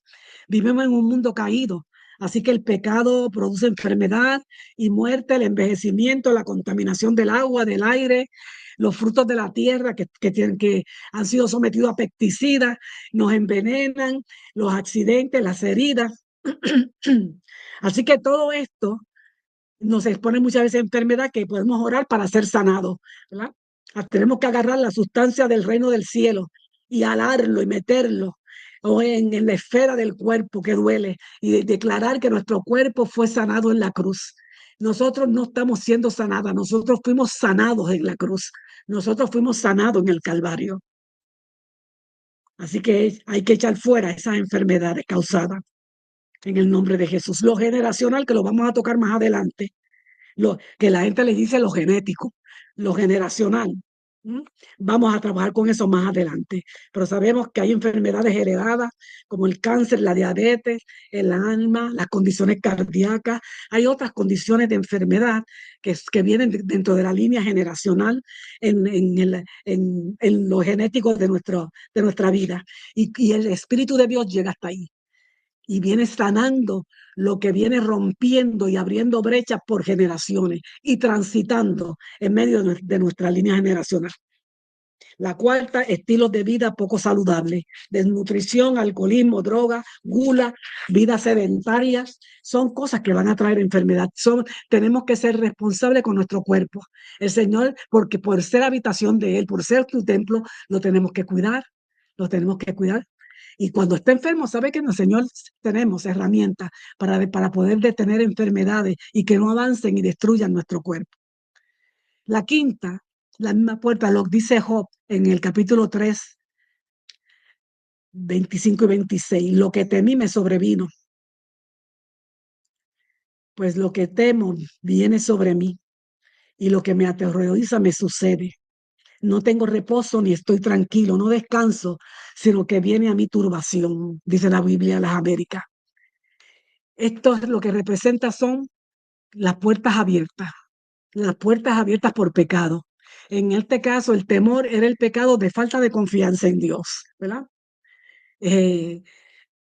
Vivimos en un mundo caído, así que el pecado produce enfermedad y muerte, el envejecimiento, la contaminación del agua, del aire, los frutos de la tierra que han sido sometidos a pesticidas, nos envenenan, los accidentes, las heridas. Así que todo esto nos expone muchas veces a enfermedad que podemos orar para ser sanados, ¿verdad? Tenemos que agarrar la sustancia del reino del cielo y alarlo y meterlo o en la esfera del cuerpo que duele y declarar que nuestro cuerpo fue sanado en la cruz. Nosotros no estamos siendo sanadas, nosotros fuimos sanados en la cruz, nosotros fuimos sanados en el Calvario. Así que hay que echar fuera esas enfermedades causadas en el nombre de Jesús. Lo generacional, que lo vamos a tocar más adelante, que la gente le dice lo genético, lo generacional. ¿Mm? Vamos a trabajar con eso más adelante, pero sabemos que hay enfermedades heredadas como el cáncer, la diabetes, el alma, las condiciones cardíacas. Hay otras condiciones de enfermedad que vienen dentro de la línea generacional en lo genético de nuestra vida. Y el Espíritu de Dios llega hasta ahí y viene sanando lo que viene rompiendo y abriendo brechas por generaciones y transitando en medio de nuestra línea generacional. La cuarta, estilos de vida poco saludables, desnutrición, alcoholismo, droga, gula, vida sedentaria, son cosas que van a traer enfermedad. Tenemos que ser responsables con nuestro cuerpo. El Señor, porque por ser habitación de Él, por ser tu templo, lo tenemos que cuidar, lo tenemos que cuidar. Y cuando esté enfermo, sabe que en el Señor tenemos herramientas para poder detener enfermedades y que no avancen y destruyan nuestro cuerpo. La quinta, la misma puerta, lo dice Job en el capítulo 3, 25 y 26. Lo que temí me sobrevino. pues lo que temo viene sobre mí y lo que me aterroriza me sucede. No tengo reposo ni estoy tranquilo, no descanso, sino que viene a mi turbación, dice la Biblia de las Américas. Esto es lo que representa son las puertas abiertas por pecado. En este caso, el temor era el pecado de falta de confianza en Dios, ¿verdad? Eh,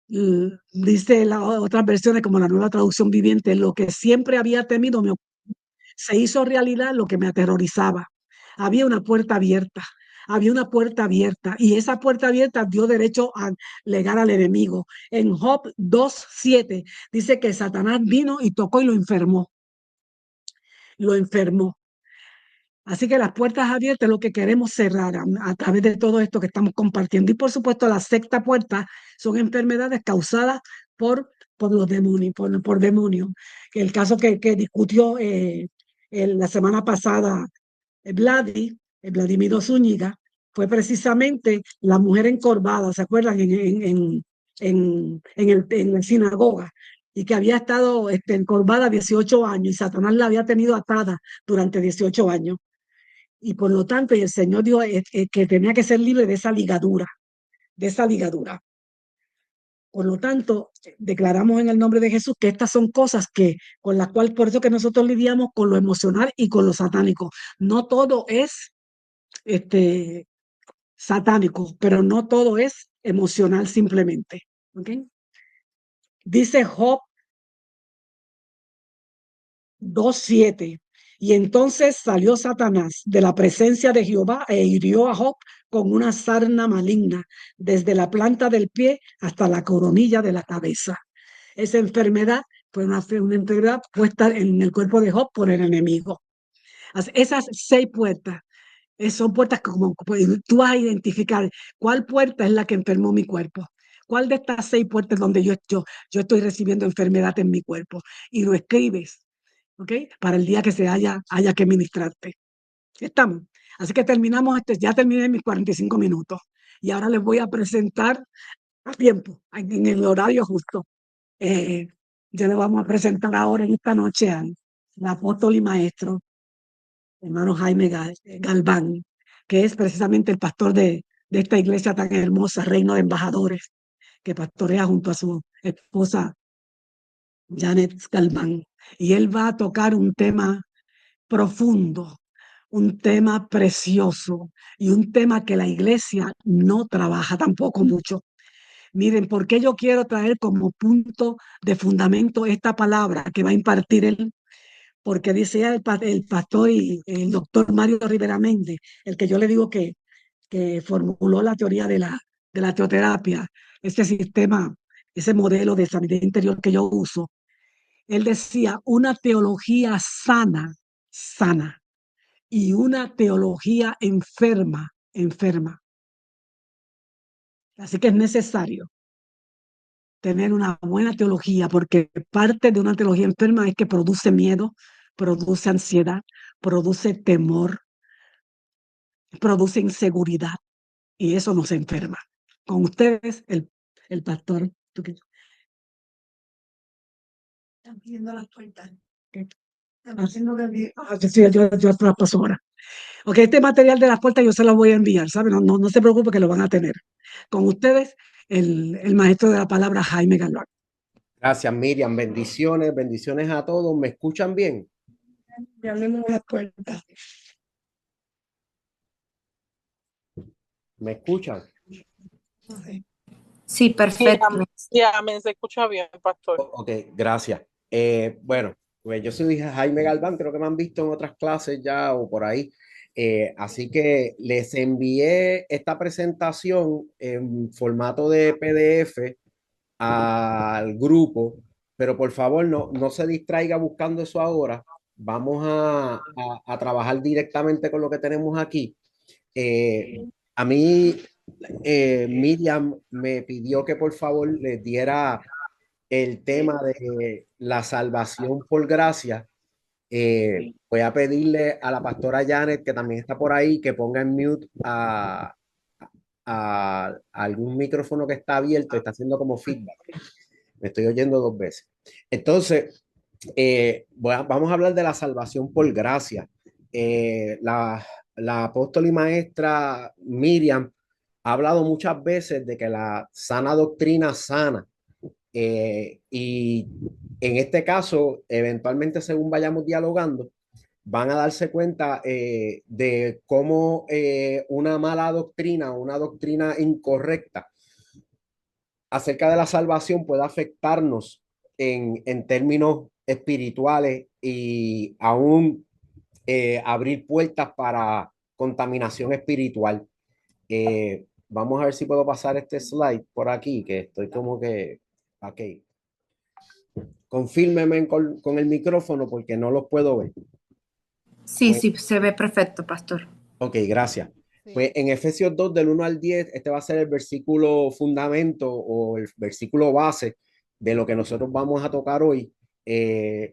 dice las otras versiones, como la Nueva Traducción Viviente, lo que siempre había temido se hizo realidad lo que me aterrorizaba. Había una puerta abierta, había una puerta abierta y esa puerta abierta dio derecho a legar al enemigo. En Job 2:7 dice que Satanás vino y tocó y lo enfermó, lo enfermó. Así que las puertas abiertas es lo que queremos cerrar a través de todo esto que estamos compartiendo. Y por supuesto, la sexta puerta son enfermedades causadas por los demonios, por demonios. El caso que discutió la semana pasada Vladimiro Zúñiga, fue precisamente la mujer encorvada, ¿se acuerdan? En la sinagoga, y que había estado encorvada 18 años y Satanás la había tenido atada durante 18 años. Y por lo tanto, y el Señor dijo que tenía que ser libre de esa ligadura, de esa ligadura. Por lo tanto, declaramos en el nombre de Jesús que estas son cosas que con las cuales, por eso que nosotros lidiamos con lo emocional y con lo satánico. No todo es este, satánico, pero no todo es emocional simplemente. ¿Okay? Dice Job 2:7. Y entonces salió Satanás de la presencia de Jehová e hirió a Job con una sarna maligna, desde la planta del pie hasta la coronilla de la cabeza. Esa enfermedad fue una enfermedad puesta en el cuerpo de Job por el enemigo. Esas 6 puertas son puertas que como tú vas a identificar cuál puerta es la que enfermó mi cuerpo. ¿Cuál de estas 6 puertas donde yo estoy recibiendo enfermedad en mi cuerpo? Y lo escribes, ¿ok? Para el día que haya que ministrarte. ¿Estamos? Así que terminamos, ya terminé mis 45 minutos. Y ahora les voy a presentar a tiempo, en el horario justo. Eh, ya le vamos a presentar ahora en esta noche al apóstol y maestro hermano Jaime Galván, que es precisamente el pastor de esta iglesia tan hermosa, Reino de Embajadores, que pastorea junto a su esposa Janet Galván. Y él va a tocar un tema profundo, un tema precioso y un tema que la iglesia no trabaja tampoco mucho. Miren, ¿por qué yo quiero traer como punto de fundamento esta palabra que va a impartir él? Porque decía el pastor y el doctor Mario Rivera Méndez, el que yo le digo que formuló la teoría de la teoterapia, ese sistema, ese modelo de sanidad interior que yo uso. Él decía una teología sana, sana, y una teología enferma, enferma. Así que es necesario tener una buena teología, porque parte de una teología enferma es que produce miedo, produce ansiedad, produce temor, produce inseguridad y eso nos enferma. Con ustedes, el pastor. Están viendo las puertas. Están haciendo sí, yo traspaso ahora. Ok, este material de las puertas yo se los voy a enviar, ¿saben? No se preocupe que lo van a tener. Con ustedes, el maestro de la palabra, Jaime Galván. Gracias, Miriam. Bendiciones, bendiciones a todos. ¿Me escuchan bien? Y hablemos de las puertas. ¿Me escuchan? Sí, perfecto. Sí, amén, se escucha bien, pastor. Ok, gracias. Bueno, pues yo soy Jaime Galván, creo que me han visto en otras clases ya o por ahí. Así que les envié esta presentación en formato de PDF al grupo, pero por favor no se distraiga buscando eso ahora. Vamos a trabajar directamente con lo que tenemos aquí. A mí, Miriam me pidió que por favor les diera el tema de la salvación por gracia. Voy a pedirle a la pastora Janet, que también está por ahí, que ponga en mute a algún micrófono que está abierto, está haciendo como feedback. Me estoy oyendo 2 veces. Entonces, Vamos a hablar de la salvación por gracia. La apóstol y maestra Miriam ha hablado muchas veces de que la sana doctrina sana. Y en este caso, eventualmente, según vayamos dialogando, van a darse cuenta de cómo una mala doctrina o una doctrina incorrecta acerca de la salvación puede afectarnos en términos espirituales y aún abrir puertas para contaminación espiritual. Vamos a ver si puedo pasar este slide por aquí, que estoy como que, ok, confírmeme con el micrófono porque no los puedo ver. Sí, Pues, sí, se ve perfecto, pastor. ok, gracias. Sí. Pues en Efesios 2 del 1 al 10, este va a ser el versículo fundamento o el versículo base de lo que nosotros vamos a tocar hoy.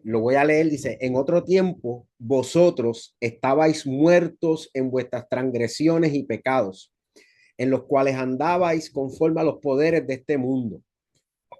Lo voy a leer, dice, en otro tiempo vosotros estabais muertos en vuestras transgresiones y pecados, en los cuales andabais conforme a los poderes de este mundo.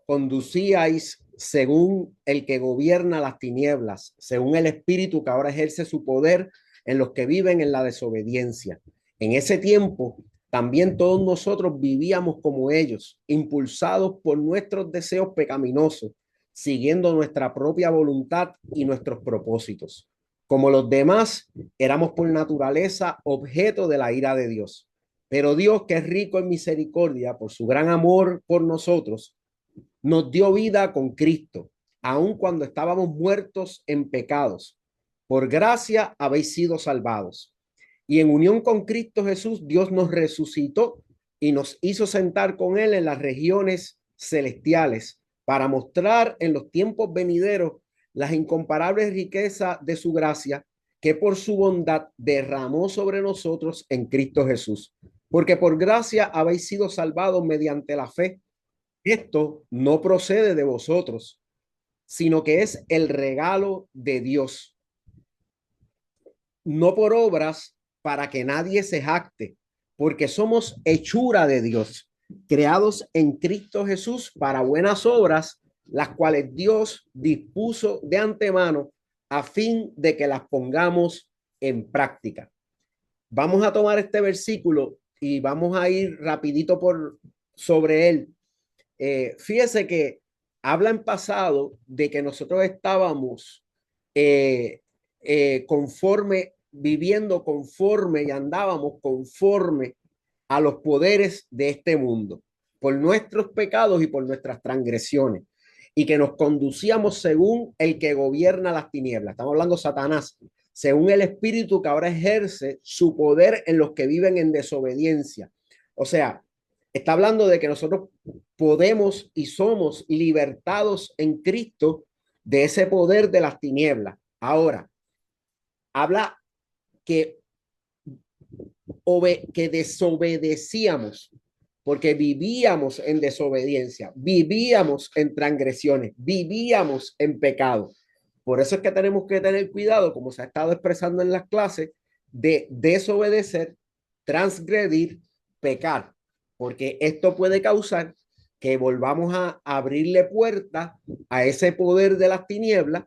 Conducíais según el que gobierna las tinieblas, según el espíritu que ahora ejerce su poder en los que viven en la desobediencia. En ese tiempo, también todos nosotros vivíamos como ellos, impulsados por nuestros deseos pecaminosos, siguiendo nuestra propia voluntad y nuestros propósitos. Como los demás, éramos por naturaleza objeto de la ira de Dios. Pero Dios, que es rico en misericordia, por su gran amor por nosotros, nos dio vida con Cristo, aun cuando estábamos muertos en pecados. Por gracia habéis sido salvados. Y en unión con Cristo Jesús, Dios nos resucitó y nos hizo sentar con Él en las regiones celestiales para mostrar en los tiempos venideros las incomparables riquezas de su gracia que por su bondad derramó sobre nosotros en Cristo Jesús. Porque por gracia habéis sido salvados mediante la fe. Esto no procede de vosotros, sino que es el regalo de Dios, no por obras para que nadie se jacte, porque somos hechura de Dios, creados en Cristo Jesús para buenas obras, las cuales Dios dispuso de antemano a fin de que las pongamos en práctica. Vamos a tomar este versículo y vamos a ir rapidito sobre él. Fíjese que habla en pasado de que nosotros estábamos viviendo conforme y andábamos conforme a los poderes de este mundo, por nuestros pecados y por nuestras transgresiones, y que nos conducíamos según el que gobierna las tinieblas. Estamos hablando de Satanás, según el espíritu que ahora ejerce su poder en los que viven en desobediencia. O sea, está hablando de que nosotros podemos y somos libertados en Cristo de ese poder de las tinieblas. Ahora, habla que, que desobedecíamos, porque vivíamos en desobediencia, vivíamos en transgresiones, vivíamos en pecado. Por eso es que tenemos que tener cuidado, como se ha estado expresando en las clases, de desobedecer, transgredir, pecar, porque esto puede causar que volvamos a abrirle puerta a ese poder de las tinieblas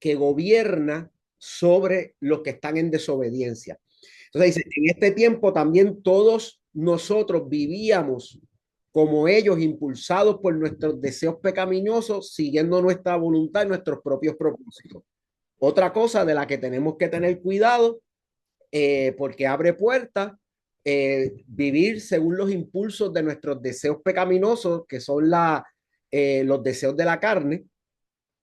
que gobierna sobre los que están en desobediencia. Entonces dice, en este tiempo también todos nosotros vivíamos como ellos, impulsados por nuestros deseos pecaminosos, siguiendo nuestra voluntad y nuestros propios propósitos. Otra cosa de la que tenemos que tener cuidado, porque abre puertas, vivir según los impulsos de nuestros deseos pecaminosos, que son los deseos de la carne,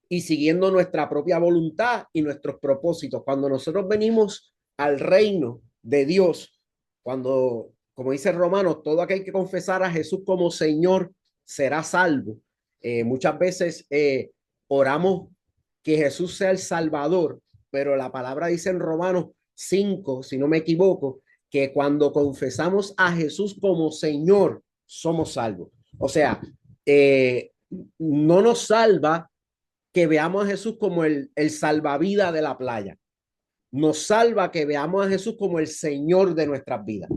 y siguiendo nuestra propia voluntad y nuestros propósitos. Cuando nosotros venimos al reino de Dios, cuando, como dice Romanos, todo aquel que confesara a Jesús como Señor será salvo. Muchas veces oramos que Jesús sea el Salvador, pero la palabra dice en Romanos 5, si no me equivoco, que cuando confesamos a Jesús como Señor, somos salvos. O sea, no nos salva que veamos a Jesús como el salvavidas de la playa. Nos salva que veamos a Jesús como el Señor de nuestras vidas.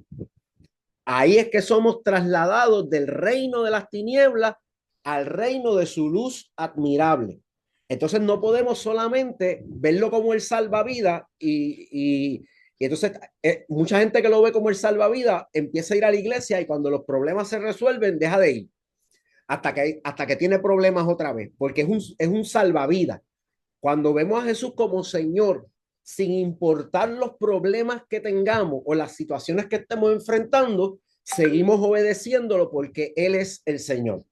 Ahí es que somos trasladados del reino de las tinieblas al reino de su luz admirable. Entonces no podemos solamente verlo como el salvavidas y entonces mucha gente que lo ve como el salvavidas empieza a ir a la iglesia y cuando los problemas se resuelven deja de ir hasta que tiene problemas otra vez, porque es un salvavidas. Cuando vemos a Jesús como Señor, sin importar los problemas que tengamos o las situaciones que estemos enfrentando, seguimos obedeciéndolo porque Él es el Señor.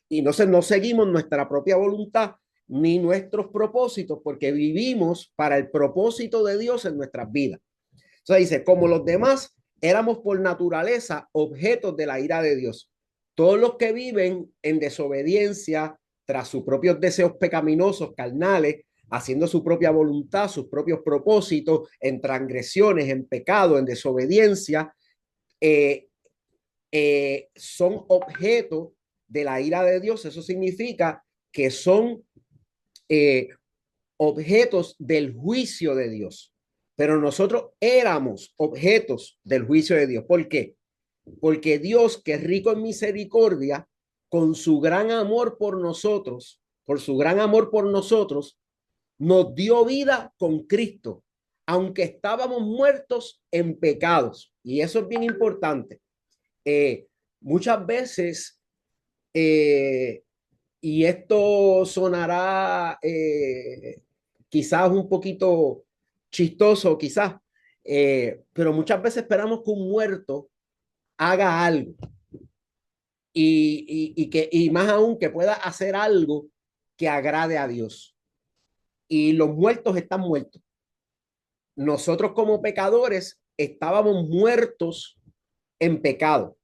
Y no seguimos nuestra propia voluntad ni nuestros propósitos porque vivimos para el propósito de Dios en nuestras vidas. Entonces dice, como los demás, éramos por naturaleza objetos de la ira de Dios. Todos los que viven en desobediencia tras sus propios deseos pecaminosos, carnales, haciendo su propia voluntad, sus propios propósitos, en transgresiones, en pecado, en desobediencia, son objetos de la ira de Dios. Eso significa que son objetos del juicio de Dios. Pero nosotros éramos objetos del juicio de Dios. ¿Por qué? Porque Dios, que es rico en misericordia, con su gran amor por nosotros, nos dio vida con Cristo, aunque estábamos muertos en pecados. Y eso es bien importante. Muchas veces, y esto sonará quizás un poquito chistoso, quizás, pero muchas veces esperamos que un muerto haga algo y más aún que pueda hacer algo que agrade a Dios. Y los muertos están muertos. Nosotros como pecadores estábamos muertos en pecado.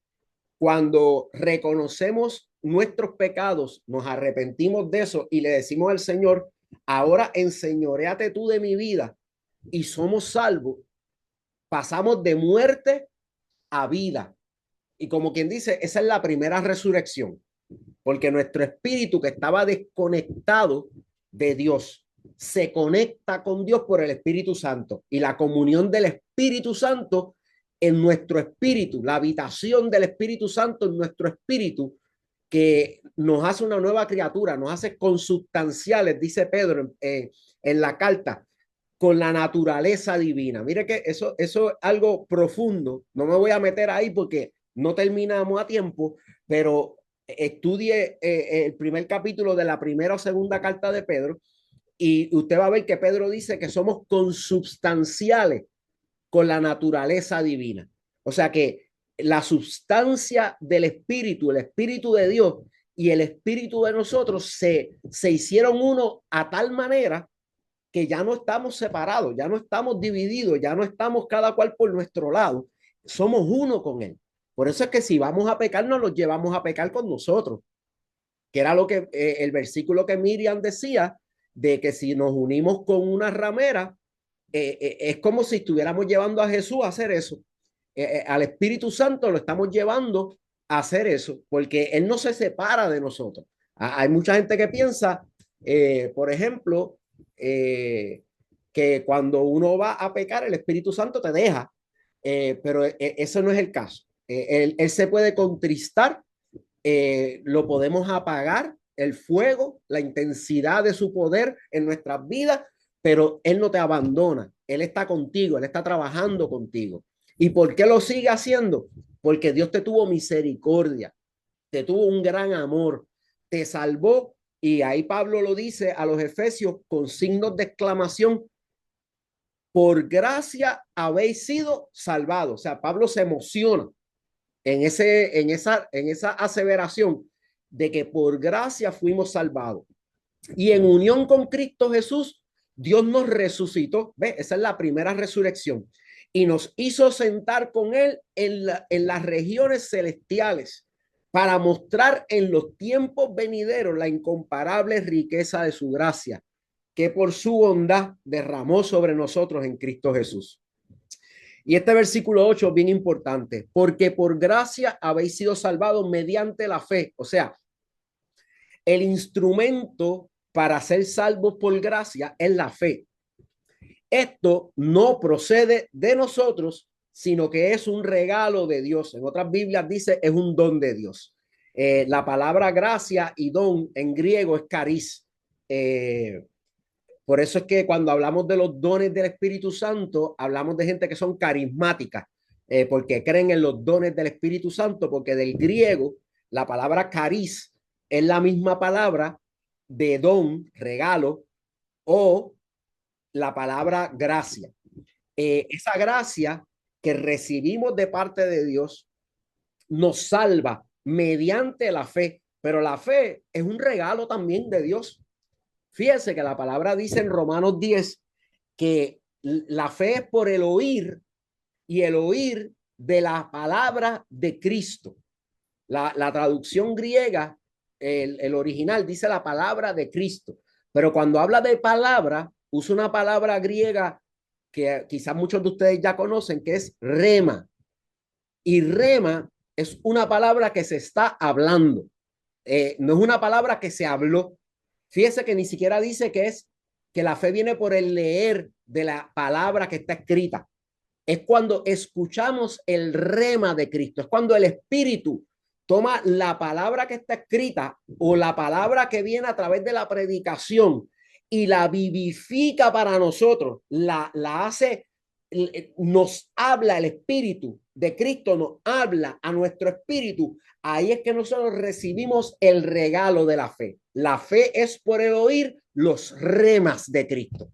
Cuando reconocemos nuestros pecados, nos arrepentimos de eso y le decimos al Señor, ahora enseñoréate tú de mi vida y somos salvos, pasamos de muerte a vida. Y como quien dice, esa es la primera resurrección, porque nuestro espíritu que estaba desconectado de Dios se conecta con Dios por el Espíritu Santo y la comunión del Espíritu Santo en nuestro espíritu, la habitación del Espíritu Santo en nuestro espíritu, que nos hace una nueva criatura, nos hace consubstanciales, dice Pedro en la carta, con la naturaleza divina. Mire que eso es algo profundo. No me voy a meter ahí porque no terminamos a tiempo, pero estudie el primer capítulo de la primera o segunda carta de Pedro y usted va a ver que Pedro dice que somos consubstanciales con la naturaleza divina. O sea que la sustancia del espíritu, el espíritu de Dios y el espíritu de nosotros se hicieron uno a tal manera que ya no estamos separados, ya no estamos divididos, ya no estamos cada cual por nuestro lado, somos uno con Él. Por eso es que si vamos a pecar, nos los llevamos a pecar con nosotros, que era lo que el versículo que Miriam decía, de que si nos unimos con una ramera, es como si estuviéramos llevando a Jesús a hacer eso. Al Espíritu Santo lo estamos llevando a hacer eso, porque Él no se separa de nosotros. Hay mucha gente que piensa, por ejemplo, que cuando uno va a pecar, el Espíritu Santo te deja, pero eso no es el caso. Él se puede contristar, lo podemos apagar, el fuego, la intensidad de su poder en nuestras vidas, pero Él no te abandona, Él está contigo, Él está trabajando contigo. ¿Y por qué lo sigue haciendo? Porque Dios te tuvo misericordia, te tuvo un gran amor, te salvó. Y ahí Pablo lo dice a los Efesios con signos de exclamación: por gracia habéis sido salvados. O sea, Pablo se emociona en esa aseveración de que por gracia fuimos salvados. Y en unión con Cristo Jesús, Dios nos resucitó. ¿Ve? Esa es la primera resurrección. Y nos hizo sentar con Él en las regiones celestiales para mostrar en los tiempos venideros la incomparable riqueza de su gracia, que por su bondad derramó sobre nosotros en Cristo Jesús. Y este versículo 8 es bien importante, porque por gracia habéis sido salvados mediante la fe. O sea, el instrumento para ser salvos por gracia es la fe. Esto no procede de nosotros, sino que es un regalo de Dios. En otras Biblias dice es un don de Dios. La palabra gracia y don en griego es caris. Por eso es que cuando hablamos de los dones del Espíritu Santo, hablamos de gente que son carismáticas, porque creen en los dones del Espíritu Santo, porque del griego la palabra caris es la misma palabra de don, regalo, o la palabra gracia. Esa gracia que recibimos de parte de Dios nos salva mediante la fe, pero la fe es un regalo también de Dios. Fíjense que la palabra dice en Romanos 10 que la fe es por el oír y el oír de la palabra de Cristo. La traducción griega, el original, dice la palabra de Cristo, pero cuando habla de palabra, usa una palabra griega que quizás muchos de ustedes ya conocen, que es rema. Y rema es una palabra que se está hablando. No es una palabra que se habló. Fíjese que ni siquiera dice que la fe viene por el leer de la palabra que está escrita. Es cuando escuchamos el rema de Cristo. Es cuando el Espíritu toma la palabra que está escrita o la palabra que viene a través de la predicación y la vivifica para nosotros, la hace, nos habla el Espíritu de Cristo, nos habla a nuestro espíritu. Ahí es que nosotros recibimos el regalo de la fe. La fe es por el oír los remas de Cristo.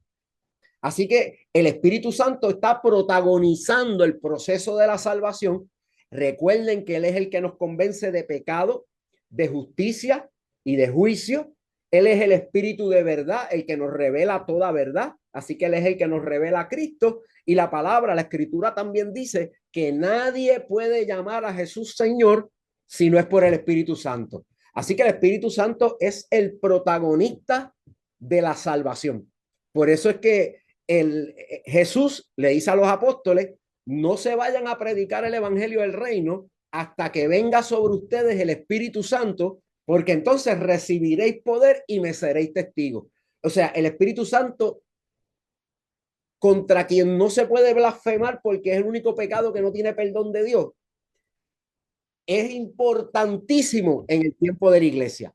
Así que el Espíritu Santo está protagonizando el proceso de la salvación. Recuerden que Él es el que nos convence de pecado, de justicia y de juicio. Él es el Espíritu de verdad, el que nos revela toda verdad. Así que Él es el que nos revela a Cristo. Y la palabra, la Escritura también dice que nadie puede llamar a Jesús Señor si no es por el Espíritu Santo. Así que el Espíritu Santo es el protagonista de la salvación. Por eso es que Jesús le dice a los apóstoles: no se vayan a predicar el evangelio del reino hasta que venga sobre ustedes el Espíritu Santo, porque entonces recibiréis poder y me seréis testigos. O sea, el Espíritu Santo, contra quien no se puede blasfemar porque es el único pecado que no tiene perdón de Dios, es importantísimo en el tiempo de la iglesia.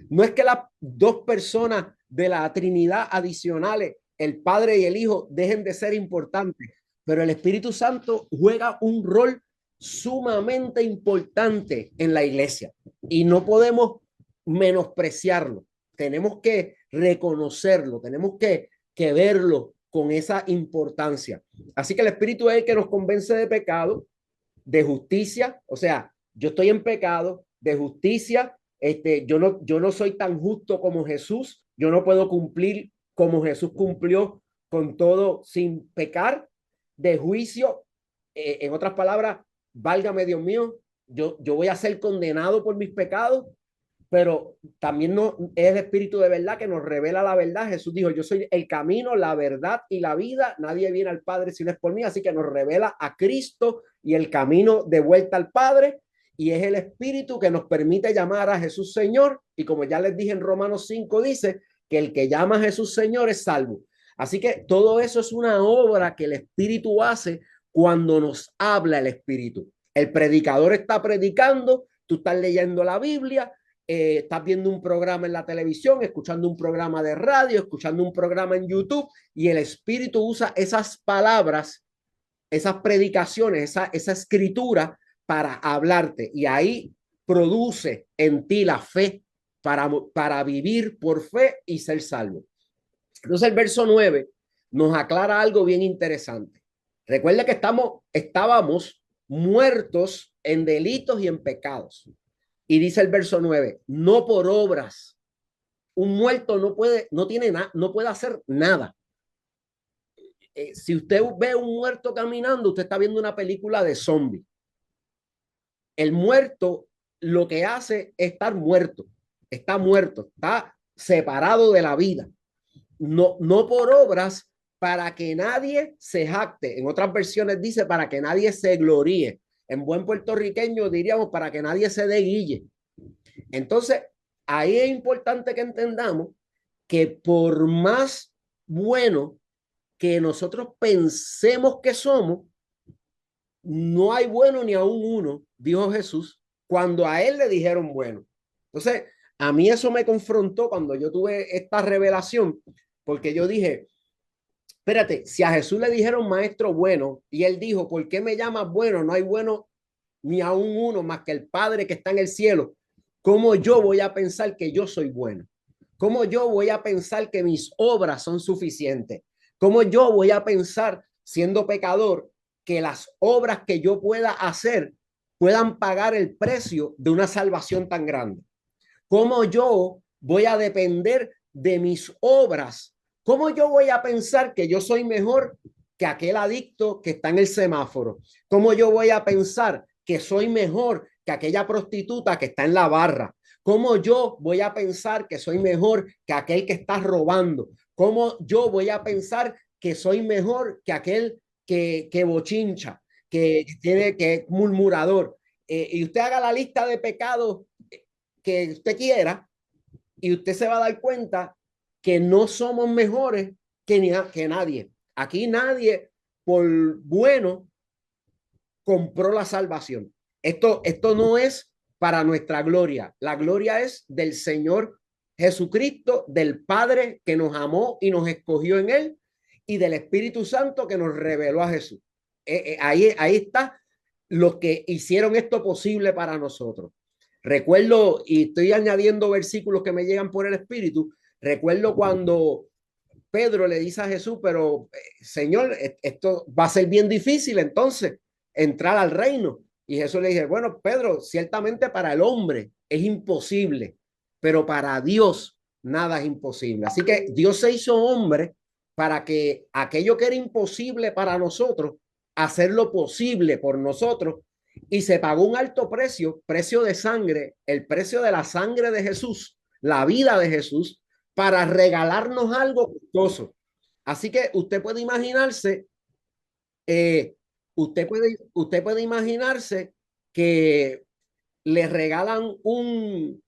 No es que las dos personas de la Trinidad adicionales, el Padre y el Hijo, dejen de ser importantes, pero el Espíritu Santo juega un rol sumamente importante en la iglesia y no podemos menospreciarlo. Tenemos que reconocerlo, tenemos que verlo con esa importancia. Así que el Espíritu es el que nos convence de pecado, de justicia, o sea, yo estoy en pecado, de justicia, yo no soy tan justo como Jesús, yo no puedo cumplir como Jesús cumplió con todo sin pecar, de juicio, en otras palabras, válgame Dios mío, yo voy a ser condenado por mis pecados, pero también no es el Espíritu de verdad que nos revela la verdad. Jesús dijo: yo soy el camino, la verdad y la vida, nadie viene al Padre si no es por mí. Así que nos revela a Cristo y el camino de vuelta al Padre, y es el Espíritu que nos permite llamar a Jesús Señor, y como ya les dije en Romanos 5 dice que el que llama a Jesús Señor es salvo. Así que todo eso es una obra que el Espíritu hace cuando nos habla el Espíritu. El predicador está predicando, tú estás leyendo la Biblia, estás viendo un programa en la televisión, escuchando un programa de radio, escuchando un programa en YouTube, y el Espíritu usa esas palabras, esas predicaciones, esa escritura para hablarte, y ahí produce en ti la fe para vivir por fe y ser salvo. Entonces el verso 9 nos aclara algo bien interesante. Recuerda que estábamos muertos en delitos y en pecados. Y dice el verso 9, no por obras. Un muerto no puede hacer nada. Si usted ve un muerto caminando, usted está viendo una película de zombies. El muerto lo que hace es estar muerto. Está muerto, está separado de la vida. No por obras, para que nadie se jacte. En otras versiones dice para que nadie se gloríe. En buen puertorriqueño diríamos para que nadie se desguille. Entonces, ahí es importante que entendamos que por más bueno que nosotros pensemos que somos, no hay bueno ni aún uno, dijo Jesús, cuando a él le dijeron bueno. Entonces, A mí eso me confrontó cuando yo tuve esta revelación, porque yo dije, espérate, si a Jesús le dijeron maestro bueno, y él dijo, ¿por qué me llamas bueno? No hay bueno ni aún uno más que el Padre que está en el cielo. ¿Cómo yo voy a pensar que yo soy bueno? ¿Cómo yo voy a pensar que mis obras son suficientes? ¿Cómo yo voy a pensar, siendo pecador, que las obras que yo pueda hacer puedan pagar el precio de una salvación tan grande? ¿Cómo yo voy a depender de mis obras? ¿Cómo yo voy a pensar que yo soy mejor que aquel adicto que está en el semáforo? ¿Cómo yo voy a pensar que soy mejor que aquella prostituta que está en la barra? ¿Cómo yo voy a pensar que soy mejor que aquel que está robando? ¿Cómo yo voy a pensar que soy mejor que aquel que bochincha, que tiene que es murmurador? Y usted haga la lista de pecados que usted quiera y usted se va a dar cuenta que no somos mejores que nadie. Aquí nadie por bueno compró la salvación. Esto no es para nuestra gloria. La gloria es del Señor Jesucristo, del Padre que nos amó y nos escogió en él, y del Espíritu Santo que nos reveló a Jesús. Ahí está los que hicieron esto posible para nosotros. Recuerdo, y estoy añadiendo versículos que me llegan por el Espíritu, recuerdo cuando Pedro le dice a Jesús, pero Señor, esto va a ser bien difícil entonces entrar al reino. Y Jesús le dice, bueno, Pedro, ciertamente para el hombre es imposible, pero para Dios nada es imposible. Así que Dios se hizo hombre para que aquello que era imposible para nosotros, hacerlo posible por nosotros, y se pagó un alto precio, precio de sangre, el precio de la sangre de Jesús, la vida de Jesús, para regalarnos algo costoso. Así que usted puede imaginarse, usted puede imaginarse que le regalan un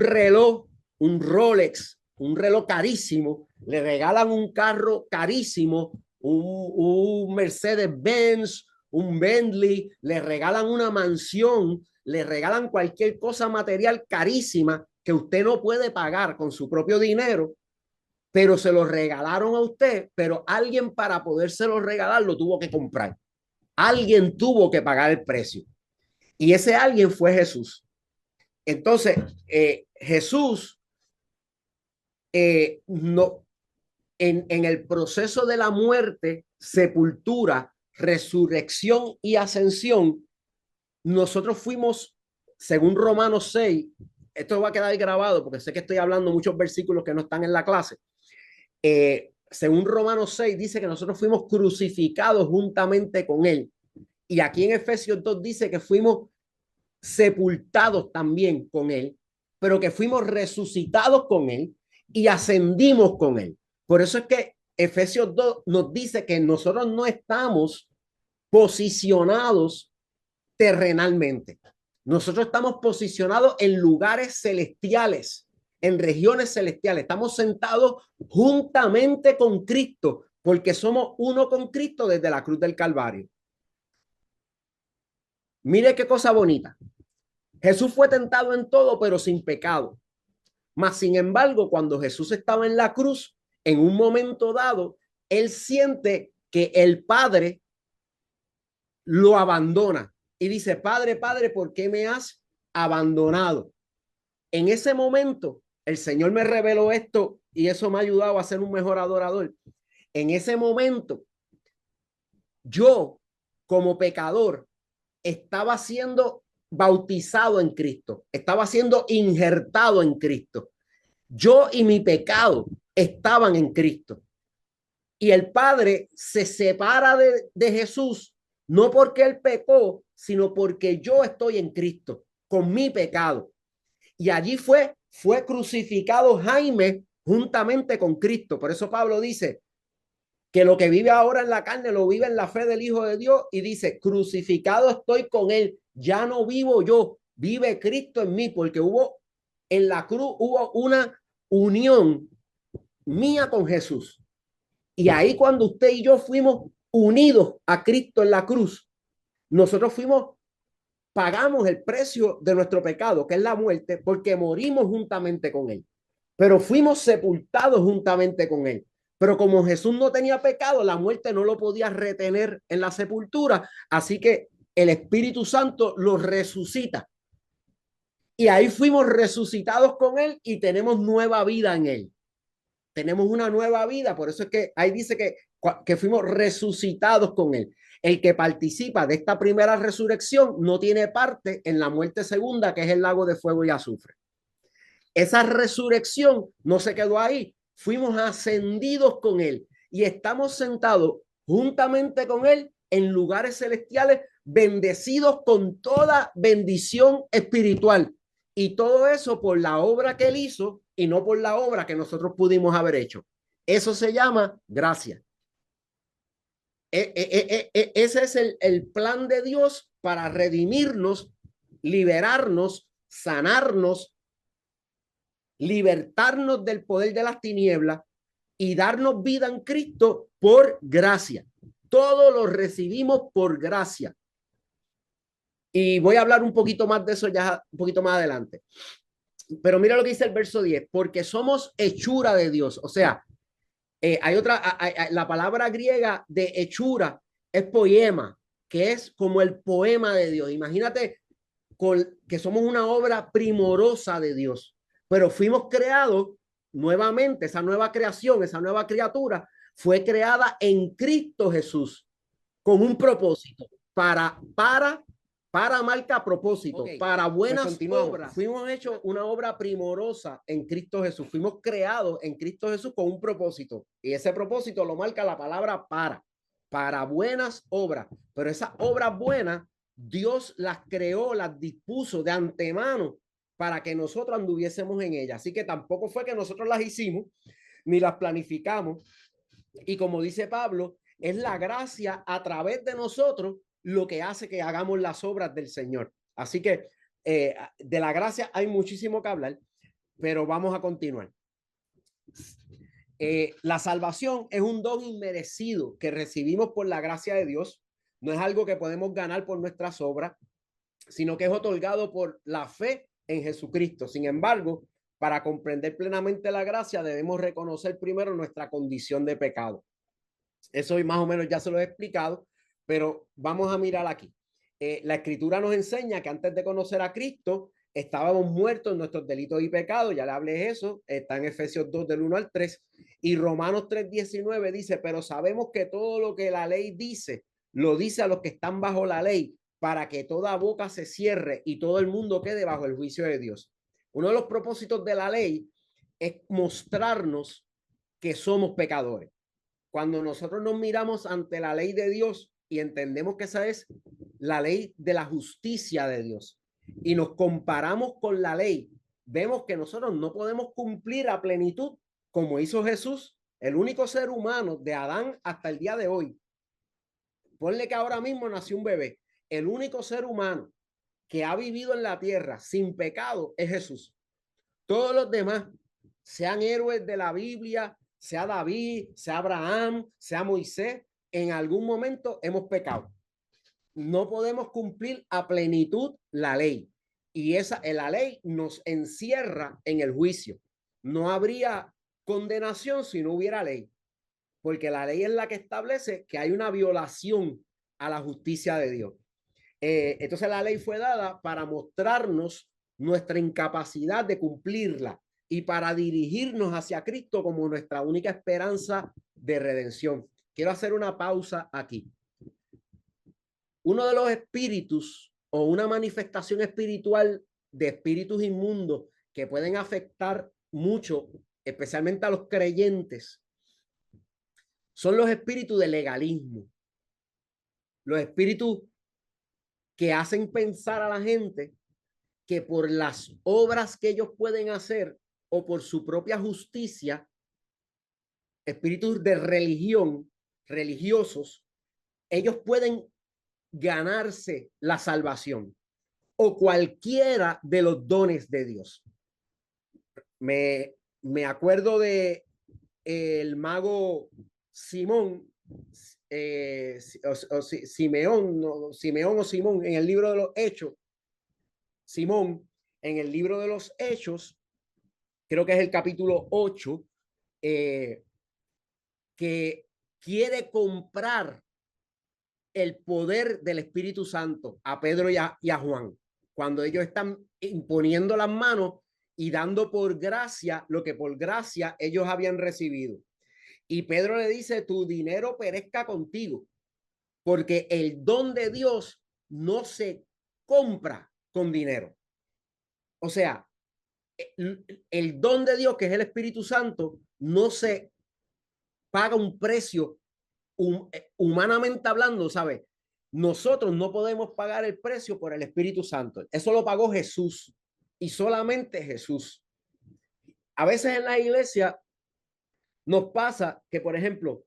reloj, un Rolex, un reloj carísimo, le regalan un carro carísimo, un Mercedes-Benz, un Bentley, le regalan una mansión, le regalan cualquier cosa material carísima que usted no puede pagar con su propio dinero, pero se lo regalaron a usted, pero alguien para podérselo regalar lo tuvo que comprar. Alguien tuvo que pagar el precio. Y ese alguien fue Jesús. Entonces, Jesús no, en el proceso de la muerte, sepultura, resurrección y ascensión, nosotros fuimos, según Romanos 6, esto va a quedar grabado porque sé que estoy hablando muchos versículos que no están en la clase. Según Romanos 6 dice que nosotros fuimos crucificados juntamente con él. Y aquí en Efesios 2 dice que fuimos sepultados también con él, pero que fuimos resucitados con él y ascendimos con él. Por eso es que Efesios 2 nos dice que nosotros no estamos posicionados terrenalmente. Nosotros estamos posicionados en lugares celestiales, en regiones celestiales. Estamos sentados juntamente con Cristo, porque somos uno con Cristo desde la cruz del Calvario. Mire qué cosa bonita. Jesús fue tentado en todo, pero sin pecado. Mas, sin embargo, cuando Jesús estaba en la cruz, en un momento dado, él siente que el Padre lo abandona y dice, Padre, Padre, ¿por qué me has abandonado? En ese momento, el Señor me reveló esto y eso me ha ayudado a ser un mejor adorador. En ese momento, yo, como pecador, estaba siendo bautizado en Cristo, estaba siendo injertado en Cristo. Yo y mi pecado estaban en Cristo. Y el Padre se separa de Jesús, no porque él pecó, sino porque yo estoy en Cristo, con mi pecado. Y allí fue crucificado Jaime juntamente con Cristo. Por eso Pablo dice que lo que vive ahora en la carne lo vive en la fe del Hijo de Dios, y dice, crucificado estoy con él, ya no vivo yo, vive Cristo en mí, porque en la cruz hubo una unión mía con Jesús. Y ahí cuando usted y yo fuimos unidos a Cristo en la cruz, nosotros fuimos pagamos el precio de nuestro pecado, que es la muerte, porque morimos juntamente con él. Pero fuimos sepultados juntamente con él. Pero como Jesús no tenía pecado, la muerte no lo podía retener en la sepultura. Así que el Espíritu Santo lo resucita. Y ahí fuimos resucitados con él y tenemos nueva vida en él. Tenemos una nueva vida. Por eso es que ahí dice que fuimos resucitados con él. El que participa de esta primera resurrección no tiene parte en la muerte segunda, que es el lago de fuego y azufre. Esa resurrección no se quedó ahí. Fuimos ascendidos con él y estamos sentados juntamente con él en lugares celestiales, bendecidos con toda bendición espiritual. Y todo eso por la obra que él hizo y no por la obra que nosotros pudimos haber hecho. Eso se llama gracia. Ese es el plan de Dios para redimirnos, liberarnos, sanarnos, libertarnos del poder de las tinieblas y darnos vida en Cristo por gracia. Todo lo recibimos por gracia. Y voy a hablar un poquito más de eso ya un poquito más adelante. Pero mira lo que dice el verso 10, porque somos hechura de Dios. O sea, hay otra, la palabra griega de hechura es poema, que es como el poema de Dios. Imagínate que somos una obra primorosa de Dios, pero fuimos creados nuevamente. Esa nueva creación, esa nueva criatura fue creada en Cristo Jesús con un propósito para marca propósito, para buenas obras. Fuimos hechos una obra primorosa en Cristo Jesús. Fuimos creados en Cristo Jesús con un propósito. Y ese propósito lo marca la palabra para buenas obras. Pero esas obras buenas, Dios las creó, las dispuso de antemano para que nosotros anduviésemos en ellas. Así que tampoco fue que nosotros las hicimos, ni las planificamos. Y como dice Pablo, es la gracia a través de nosotros lo que hace que hagamos las obras del Señor. Así que de la gracia hay muchísimo que hablar, pero vamos a continuar. La salvación es un don inmerecido que recibimos por la gracia de Dios. No es algo que podemos ganar por nuestras obras, sino que es otorgado por la fe en Jesucristo. Sin embargo, para comprender plenamente la gracia, debemos reconocer primero nuestra condición de pecado. Eso más o menos ya se lo he explicado, pero vamos a mirar aquí. La Escritura nos enseña que antes de conocer a Cristo, estábamos muertos en nuestros delitos y pecados. Ya le hablé de eso. Está en Efesios 2, del 1 al 3. Y Romanos 3:19 dice, pero sabemos que todo lo que la ley dice, lo dice a los que están bajo la ley, para que toda boca se cierre y todo el mundo quede bajo el juicio de Dios. Uno de los propósitos de la ley es mostrarnos que somos pecadores. Cuando nosotros nos miramos ante la ley de Dios y entendemos que esa es la ley de la justicia de Dios y nos comparamos con la ley, vemos que nosotros no podemos cumplir a plenitud como hizo Jesús, el único ser humano de Adán hasta el día de hoy. Ponle que ahora mismo nació un bebé. El único ser humano que ha vivido en la tierra sin pecado es Jesús. Todos los demás, sean héroes de la Biblia, sea David, sea Abraham, sea Moisés, en algún momento hemos pecado. No podemos cumplir a plenitud la ley. Y la ley nos encierra en el juicio. No habría condenación si no hubiera ley, porque la ley es la que establece que hay una violación a la justicia de Dios. Entonces la ley fue dada para mostrarnos nuestra incapacidad de cumplirla y para dirigirnos hacia Cristo como nuestra única esperanza de redención. Quiero hacer una pausa aquí. Uno de los espíritus o una manifestación espiritual de espíritus inmundos que pueden afectar mucho, especialmente a los creyentes, son los espíritus de legalismo. Los espíritus que hacen pensar a la gente que por las obras que ellos pueden hacer o por su propia justicia, espíritus de religión, religiosos, ellos pueden ganarse la salvación o cualquiera de los dones de Dios. Me acuerdo de el mago Simón, Simeón o Simón en el libro de los Hechos, Simón en el libro de los Hechos, creo que es el capítulo 8, que quiere comprar el poder del Espíritu Santo a Pedro y a Juan, cuando ellos están imponiendo las manos y dando por gracia lo que por gracia ellos habían recibido. Y Pedro le dice, tu dinero perezca contigo, porque el don de Dios no se compra con dinero. O sea, el don de Dios, que es el Espíritu Santo, no se paga un precio humanamente hablando, ¿sabes? Nosotros no podemos pagar el precio por el Espíritu Santo. Eso lo pagó Jesús y solamente Jesús. A veces en la iglesia nos pasa que, por ejemplo,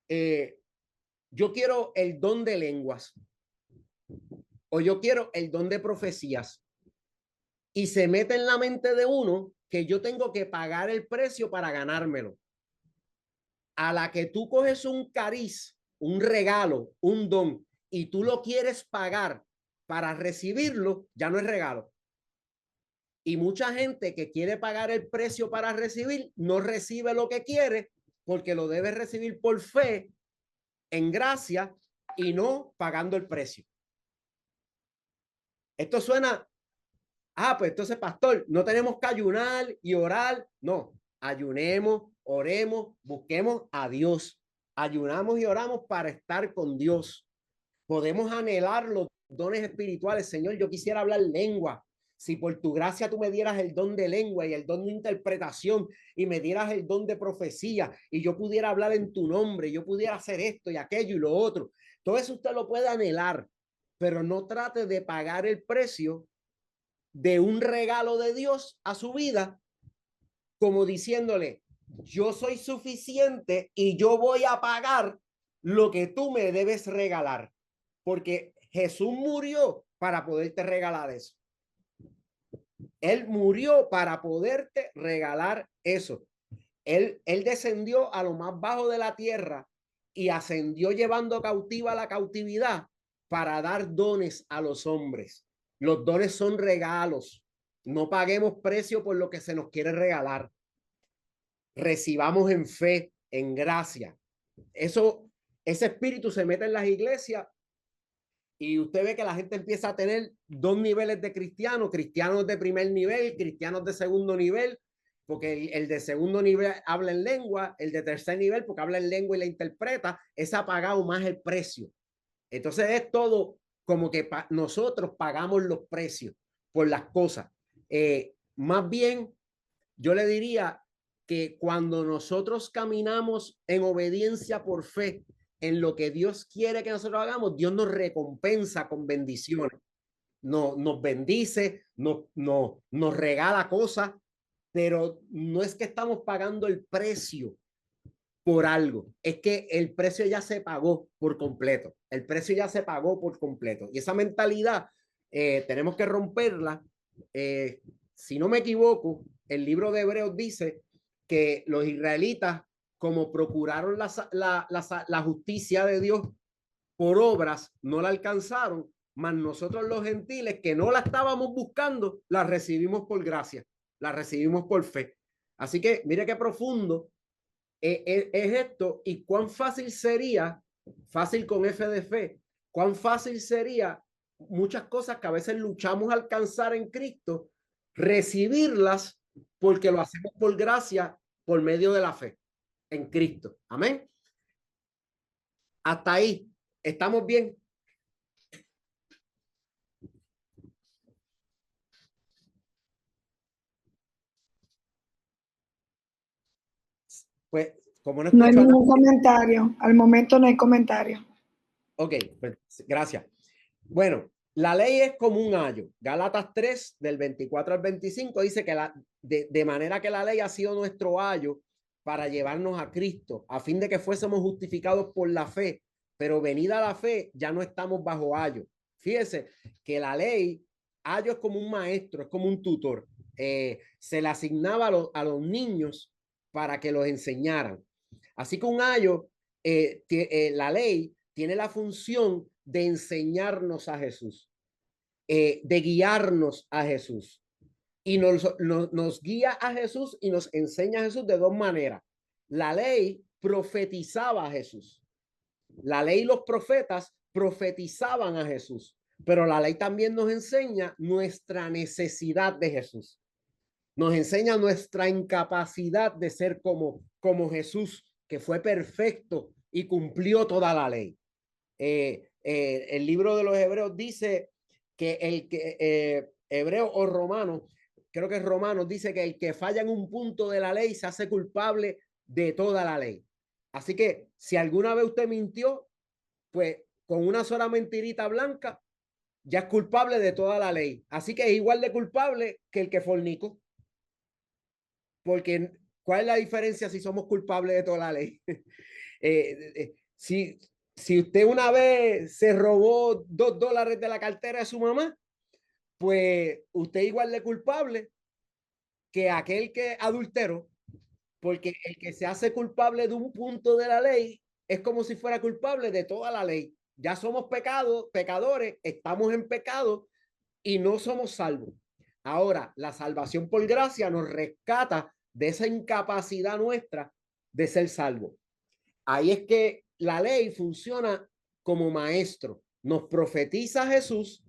yo quiero el don de lenguas o yo quiero el don de profecías y se mete en la mente de uno que yo tengo que pagar el precio para ganármelo. A la que tú coges un cariz, un regalo, un don, y tú lo quieres pagar para recibirlo, ya no es regalo. Y mucha gente que quiere pagar el precio para recibir, no recibe lo que quiere porque lo debe recibir por fe, en gracia, y no pagando el precio. Esto suena, pues entonces, pastor, no tenemos que ayunar y orar. No, ayunemos, oremos, busquemos a Dios. Ayunamos y oramos para estar con Dios. Podemos anhelar los dones espirituales. Señor, yo quisiera hablar lengua. Si por tu gracia tú me dieras el don de lengua y el don de interpretación y me dieras el don de profecía y yo pudiera hablar en tu nombre, yo pudiera hacer esto y aquello y lo otro. Todo eso usted lo puede anhelar, pero no trate de pagar el precio de un regalo de Dios a su vida, como diciéndole, yo soy suficiente y yo voy a pagar lo que tú me debes regalar, porque Jesús murió para poderte regalar eso. Él murió para poderte regalar eso. Él descendió a lo más bajo de la tierra y ascendió llevando cautiva la cautividad para dar dones a los hombres. Los dones son regalos. No paguemos precio por lo que se nos quiere regalar. Recibamos en fe, en gracia. Ese espíritu se mete en las iglesias y usted ve que la gente empieza a tener dos niveles de cristianos, cristianos de primer nivel, cristianos de segundo nivel, porque el de segundo nivel habla en lengua, el de tercer nivel porque habla en lengua y la interpreta, ese ha pagado más el precio. Entonces es todo como que nosotros pagamos los precios por las cosas. Más bien, yo le diría que cuando nosotros caminamos en obediencia por fe en lo que Dios quiere que nosotros hagamos, Dios nos recompensa con bendiciones. Nos bendice, nos regala cosas, pero no es que estamos pagando el precio por algo, es que el precio ya se pagó por completo. El precio ya se pagó por completo. Y esa mentalidad tenemos que romperla. Si no me equivoco, el libro de Hebreos dice que los israelitas, como procuraron la justicia de Dios por obras, no la alcanzaron, mas nosotros los gentiles que no la estábamos buscando, la recibimos por gracia, la recibimos por fe. Así que mire qué profundo es esto y cuán fácil sería, fácil con F de fe, cuán fácil sería muchas cosas que a veces luchamos a alcanzar en Cristo, recibirlas porque lo hacemos por gracia, por medio de la fe en Cristo. Amén. Hasta ahí, ¿estamos bien? Pues, como no No hay escucho ningún comentario. Al momento no hay comentario. Ok, pues, gracias. Bueno, la ley es como un ayo. Gálatas 3, del 24 al 25, dice que de manera que la ley ha sido nuestro ayo para llevarnos a Cristo, a fin de que fuésemos justificados por la fe, pero venida la fe, ya no estamos bajo ayo. Fíjese que la ley, ayo es como un maestro, es como un tutor. Se le asignaba a los niños para que los enseñaran. Así que un ayo, la ley tiene la función de enseñarnos a Jesús. de guiarnos a Jesús. Y nos guía a Jesús y nos enseña a Jesús de dos maneras. La ley profetizaba a Jesús. La ley y los profetas profetizaban a Jesús. Pero la ley también nos enseña nuestra necesidad de Jesús. Nos enseña nuestra incapacidad de ser como Jesús, que fue perfecto y cumplió toda la ley. El libro de los Hebreos dice que hebreo o romano, creo que es romano, dice que el que falla en un punto de la ley se hace culpable de toda la ley. Así que si alguna vez usted mintió, pues con una sola mentirita blanca ya es culpable de toda la ley. Así que es igual de culpable que el que fornicó. Porque ¿cuál es la diferencia si somos culpables de toda la ley? Si usted una vez se robó $2 de la cartera de su mamá, pues usted es igual de culpable que aquel que adulteró, porque el que se hace culpable de un punto de la ley es como si fuera culpable de toda la ley. Ya somos pecadores, estamos en pecado y no somos salvos. Ahora, la salvación por gracia nos rescata de esa incapacidad nuestra de ser salvos. Ahí es que la ley funciona como maestro. Nos profetiza Jesús,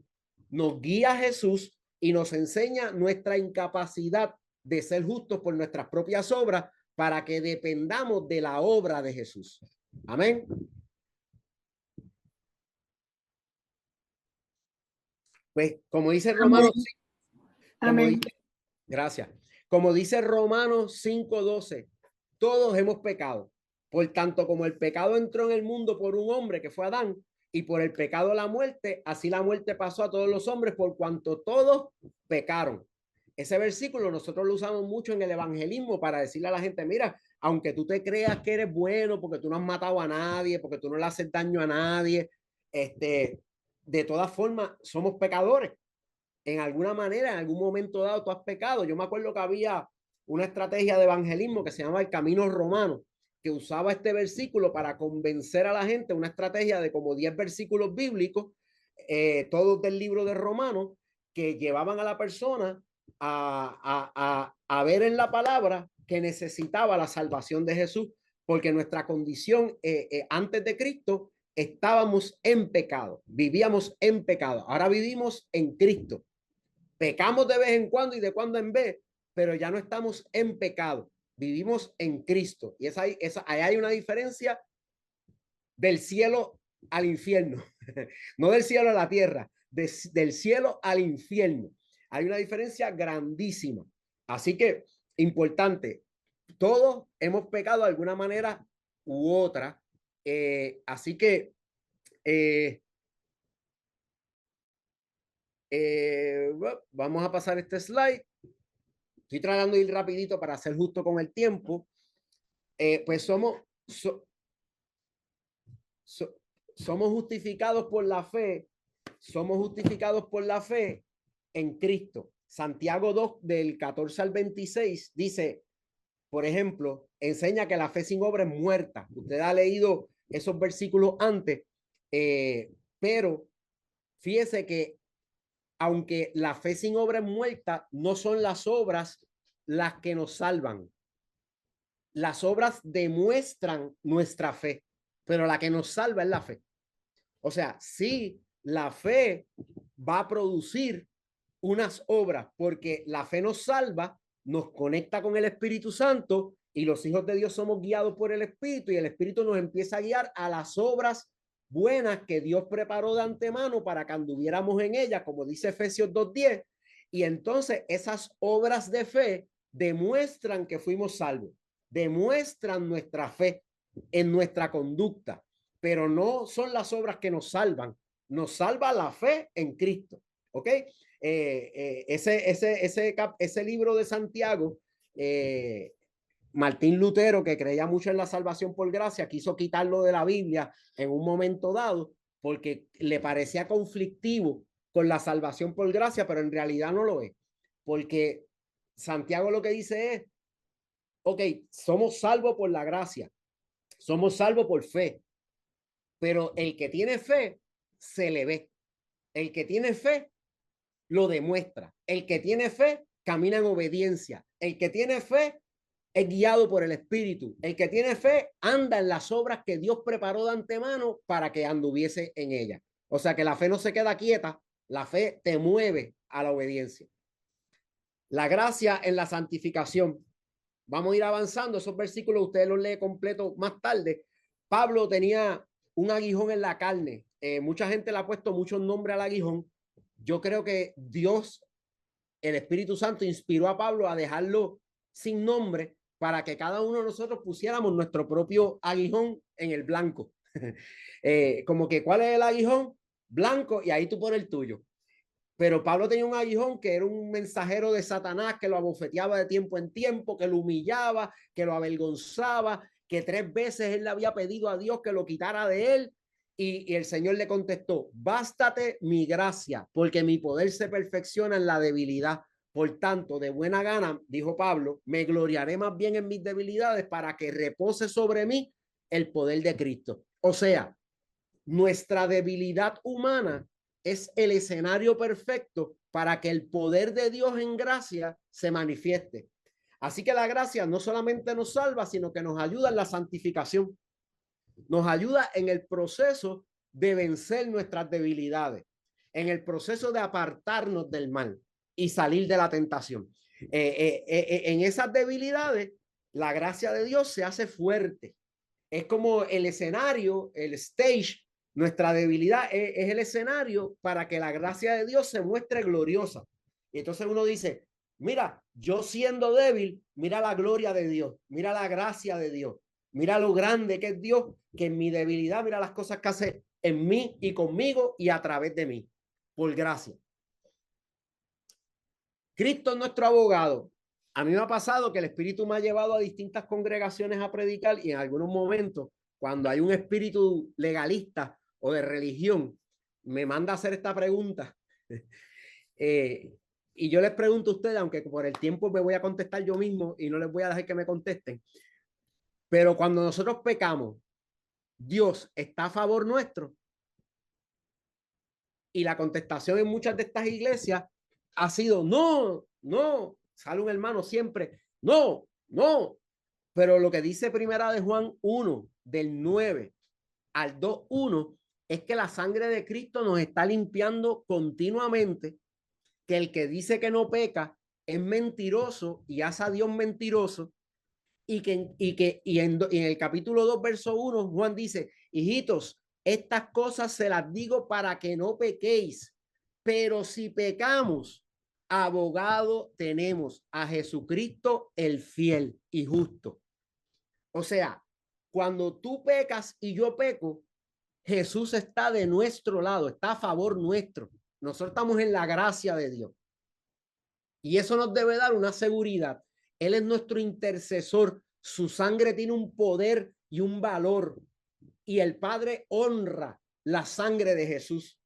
nos guía Jesús y nos enseña nuestra incapacidad de ser justos por nuestras propias obras para que dependamos de la obra de Jesús. Amén. Pues como dice Romanos, Amén. gracias. Como dice Romanos 5:12, todos hemos pecado. Por tanto, como el pecado entró en el mundo por un hombre que fue Adán, y por el pecado la muerte, así la muerte pasó a todos los hombres por cuanto todos pecaron. Ese versículo nosotros lo usamos mucho en el evangelismo para decirle a la gente, mira, aunque tú te creas que eres bueno porque tú no has matado a nadie, porque tú no le haces daño a nadie, de todas formas somos pecadores. En alguna manera, en algún momento dado, tú has pecado. Yo me acuerdo que había una estrategia de evangelismo que se llama el Camino Romano, que usaba este versículo para convencer a la gente, una estrategia de como 10 versículos bíblicos, todos del libro de Romanos, que llevaban a la persona a ver en la palabra que necesitaba la salvación de Jesús, porque nuestra condición antes de Cristo estábamos en pecado, vivíamos en pecado, ahora vivimos en Cristo. Pecamos de vez en cuando y de cuando en vez, pero ya no estamos en pecado, vivimos en Cristo. Y ahí hay una diferencia del cielo al infierno, no del cielo a la tierra, del cielo al infierno. Hay una diferencia grandísima. Así que, importante, todos hemos pecado de alguna manera u otra. Así que vamos a pasar este slide. Estoy tratando de ir rapidito para ser justo con el tiempo. Pues somos justificados por la fe. Somos justificados por la fe en Cristo. Santiago 2, del 14 al 26, dice, por ejemplo, enseña que la fe sin obra es muerta. Usted ha leído esos versículos antes, pero fíjese que aunque la fe sin obra es muerta, no son las obras las que nos salvan. Las obras demuestran nuestra fe, pero la que nos salva es la fe. O sea, sí, la fe va a producir unas obras, porque la fe nos salva, nos conecta con el Espíritu Santo y los hijos de Dios somos guiados por el Espíritu y el Espíritu nos empieza a guiar a las obras buenas que Dios preparó de antemano para que anduviéramos en ellas, como dice Efesios 2:10. Y entonces esas obras de fe demuestran que fuimos salvos, demuestran nuestra fe en nuestra conducta, pero no son las obras que nos salvan. Nos salva la fe en Cristo. ¿Ok? Ese libro de Santiago, Martín Lutero, que creía mucho en la salvación por gracia, quiso quitarlo de la Biblia en un momento dado porque le parecía conflictivo con la salvación por gracia, pero en realidad no lo es, porque Santiago lo que dice es, ok, somos salvos por la gracia, somos salvos por fe, pero el que tiene fe se le ve. El que tiene fe lo demuestra. El que tiene fe camina en obediencia. El que tiene fe es guiado por el Espíritu. El que tiene fe anda en las obras que Dios preparó de antemano para que anduviese en ellas. O sea que la fe no se queda quieta, la fe te mueve a la obediencia. La gracia en la santificación. Vamos a ir avanzando. Esos versículos ustedes los leen completo más tarde. Pablo tenía un aguijón en la carne. Mucha gente le ha puesto muchos nombres al aguijón. Yo creo que Dios, el Espíritu Santo, inspiró a Pablo a dejarlo sin nombre para que cada uno de nosotros pusiéramos nuestro propio aguijón en el blanco. Como que, ¿cuál es el aguijón? Blanco, y ahí tú pones el tuyo. Pero Pablo tenía un aguijón que era un mensajero de Satanás que lo abofeteaba de tiempo en tiempo, que lo humillaba, que lo avergonzaba, que 3 veces él le había pedido a Dios que lo quitara de él. Y el Señor le contestó: bástate mi gracia, porque mi poder se perfecciona en la debilidad. Por tanto, de buena gana, dijo Pablo, me gloriaré más bien en mis debilidades para que repose sobre mí el poder de Cristo. O sea, nuestra debilidad humana es el escenario perfecto para que el poder de Dios en gracia se manifieste. Así que la gracia no solamente nos salva, sino que nos ayuda en la santificación. Nos ayuda en el proceso de vencer nuestras debilidades, en el proceso de apartarnos del mal y salir de la tentación. En esas debilidades, la gracia de Dios se hace fuerte. Es como el escenario, el stage. Nuestra debilidad es el escenario para que la gracia de Dios se muestre gloriosa. Y entonces uno dice: mira, yo siendo débil, mira la gloria de Dios, mira la gracia de Dios, mira lo grande que es Dios, que en mi debilidad, mira las cosas que hace en mí y conmigo y a través de mí, por gracia. Cristo es nuestro abogado. A mí me ha pasado que el Espíritu me ha llevado a distintas congregaciones a predicar, y en algunos momentos, cuando hay un espíritu legalista o de religión, me manda a hacer esta pregunta. Y yo les pregunto a ustedes, aunque por el tiempo me voy a contestar yo mismo y no les voy a dejar que me contesten, pero cuando nosotros pecamos, ¿Dios está a favor nuestro? Y la contestación en muchas de estas iglesias ha sido: no, no. Sale un hermano siempre: no, no. Pero lo que dice Primera de Juan 1, del 9 al 2:1, es que la sangre de Cristo nos está limpiando continuamente, que el que dice que no peca es mentiroso y hace a Dios mentiroso, y en el capítulo 2, verso 1, Juan dice: hijitos, estas cosas se las digo para que no pequéis, pero si pecamos, abogado tenemos a Jesucristo el fiel y justo. O sea, cuando tú pecas y yo peco, Jesús está de nuestro lado, está a favor nuestro. Nosotros estamos en la gracia de Dios. Y eso nos debe dar una seguridad. Él es nuestro intercesor. Su sangre tiene un poder y un valor. Y el Padre honra la sangre de Jesús.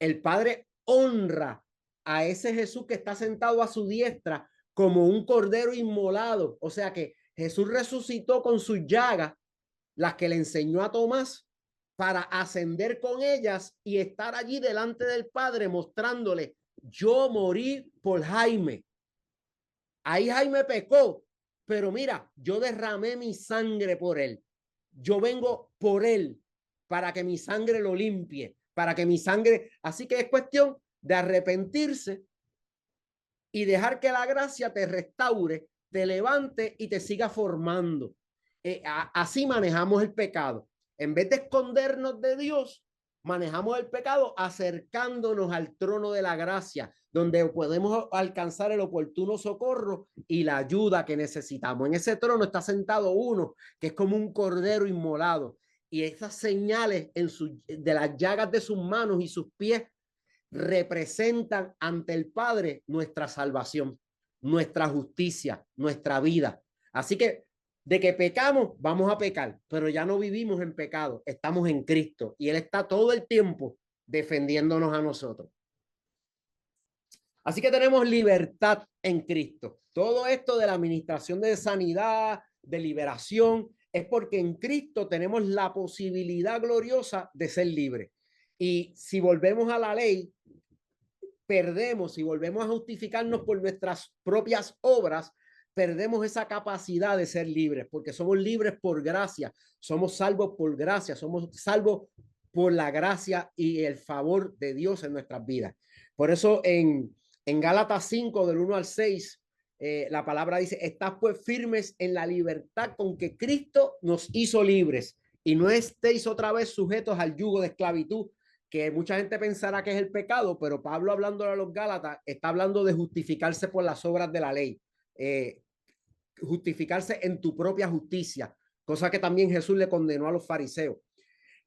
El Padre honra a ese Jesús que está sentado a su diestra como un cordero inmolado. O sea que Jesús resucitó con sus llagas, las que le enseñó a Tomás, para ascender con ellas y estar allí delante del Padre mostrándole: yo morí por Jaime. Ahí Jaime pecó, pero mira, yo derramé mi sangre por él. Yo vengo por él para que mi sangre lo limpie, para que mi sangre... Así que es cuestión de arrepentirse y dejar que la gracia te restaure, te levante y te siga formando. Así manejamos el pecado. En vez de escondernos de Dios, manejamos el pecado acercándonos al trono de la gracia, donde podemos alcanzar el oportuno socorro y la ayuda que necesitamos. En ese trono está sentado uno que es como un cordero inmolado, y esas señales de las llagas de sus manos y sus pies representan ante el Padre nuestra salvación, nuestra justicia, nuestra vida. Así que de que pecamos, vamos a pecar, pero ya no vivimos en pecado, estamos en Cristo y Él está todo el tiempo defendiéndonos a nosotros. Así que tenemos libertad en Cristo. Todo esto de la administración de sanidad, de liberación, es porque en Cristo tenemos la posibilidad gloriosa de ser libres. Y si volvemos a la ley, perdemos, si volvemos a justificarnos por nuestras propias obras, perdemos esa capacidad de ser libres, porque somos libres por gracia, somos salvos por gracia, somos salvos por la gracia y el favor de Dios en nuestras vidas. Por eso en Gálatas 5, del 1 al 6, la palabra dice: estad pues firmes en la libertad con que Cristo nos hizo libres, y no estéis otra vez sujetos al yugo de esclavitud, que mucha gente pensará que es el pecado, pero Pablo, hablando a los Gálatas, está hablando de justificarse por las obras de la ley, justificarse en tu propia justicia, cosa que también Jesús le condenó a los fariseos.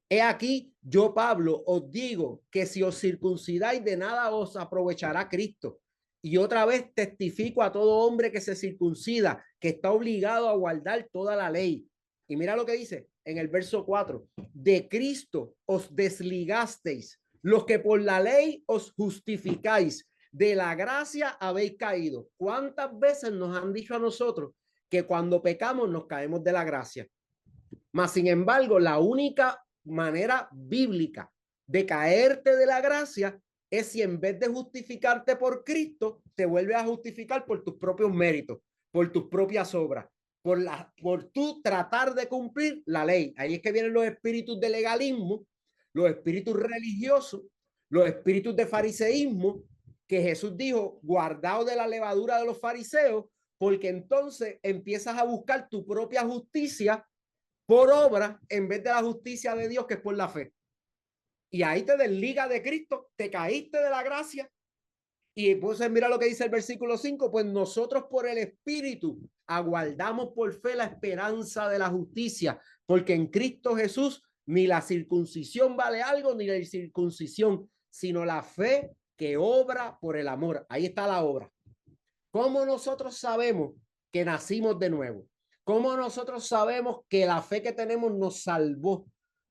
He aquí, yo, Pablo, os digo que si os circuncidáis, de nada os aprovechará Cristo. Y otra vez testifico a todo hombre que se circuncida, que está obligado a guardar toda la ley. Y mira lo que dice en el verso 4: de Cristo os desligasteis, los que por la ley os justificáis, de la gracia habéis caído. ¿Cuántas veces nos han dicho a nosotros que cuando pecamos nos caemos de la gracia? Mas, sin embargo, la única manera bíblica de caerte de la gracia es si, en vez de justificarte por Cristo, te vuelves a justificar por tus propios méritos, por tus propias obras, por tú tratar de cumplir la ley. Ahí es que vienen los espíritus de legalismo, los espíritus religiosos, los espíritus de fariseísmo, que Jesús dijo: guardaos de la levadura de los fariseos, porque entonces empiezas a buscar tu propia justicia por obra en vez de la justicia de Dios, que es por la fe. Y ahí te desliga de Cristo, te caíste de la gracia. Y pues mira lo que dice el versículo 5: pues nosotros por el Espíritu aguardamos por fe la esperanza de la justicia, porque en Cristo Jesús ni la circuncisión vale algo, ni la incircuncisión, sino la fe que obra por el amor. Ahí está la obra. ¿Cómo nosotros sabemos que nacimos de nuevo? ¿Cómo nosotros sabemos que la fe que tenemos nos salvó?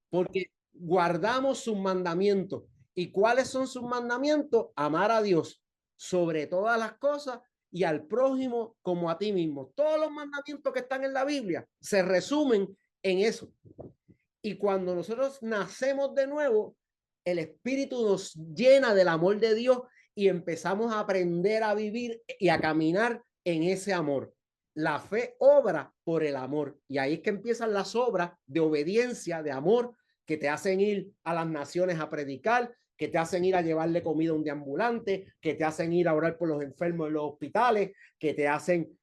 Porque guardamos sus mandamientos. ¿Y cuáles son sus mandamientos? Amar a Dios sobre todas las cosas y al prójimo como a ti mismo. Todos los mandamientos que están en la Biblia se resumen en eso. Y cuando nosotros nacemos de nuevo, el Espíritu nos llena del amor de Dios y empezamos a aprender a vivir y a caminar en ese amor. La fe obra por el amor, y ahí es que empiezan las obras de obediencia, de amor, que te hacen ir a las naciones a predicar, que te hacen ir a llevarle comida a un deambulante, que te hacen ir a orar por los enfermos en los hospitales, que te hacen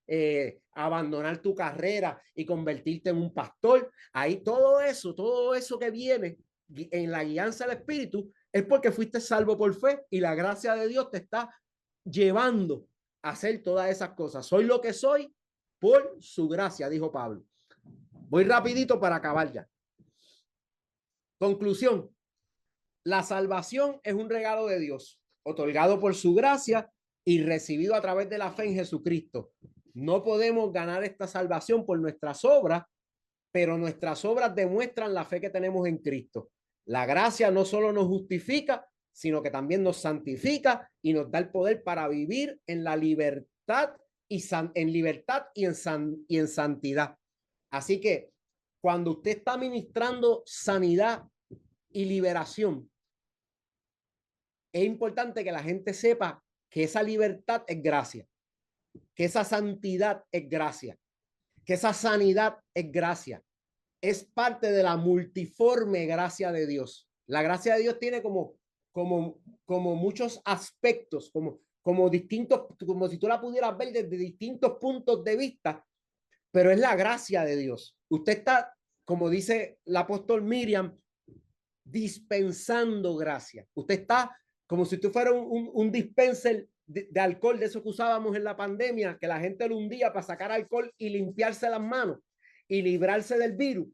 abandonar tu carrera y convertirte en un pastor. Ahí todo eso que viene en la guianza del Espíritu es porque fuiste salvo por fe, y la gracia de Dios te está llevando a hacer todas esas cosas. Soy lo que soy por su gracia, dijo Pablo. Voy rapidito para acabar ya. Conclusión: la salvación es un regalo de Dios, otorgado por su gracia y recibido a través de la fe en Jesucristo. No podemos ganar esta salvación por nuestras obras, pero nuestras obras demuestran la fe que tenemos en Cristo. La gracia no solo nos justifica, sino que también nos santifica y nos da el poder para vivir en la libertad y en santidad. Así que cuando usted está ministrando sanidad y liberación, es importante que la gente sepa que esa libertad es gracia, que esa santidad es gracia, que esa sanidad es gracia. Es parte de la multiforme gracia de Dios. La gracia de Dios tiene como muchos aspectos, como distintos, como si tú la pudieras ver desde distintos puntos de vista, pero es la gracia de Dios. Usted está, como dice el apóstol Miriam, dispensando gracia. Usted está como si tú fuera un dispenser de alcohol, de eso que usábamos en la pandemia, que la gente lo hundía para sacar alcohol y limpiarse las manos y librarse del virus.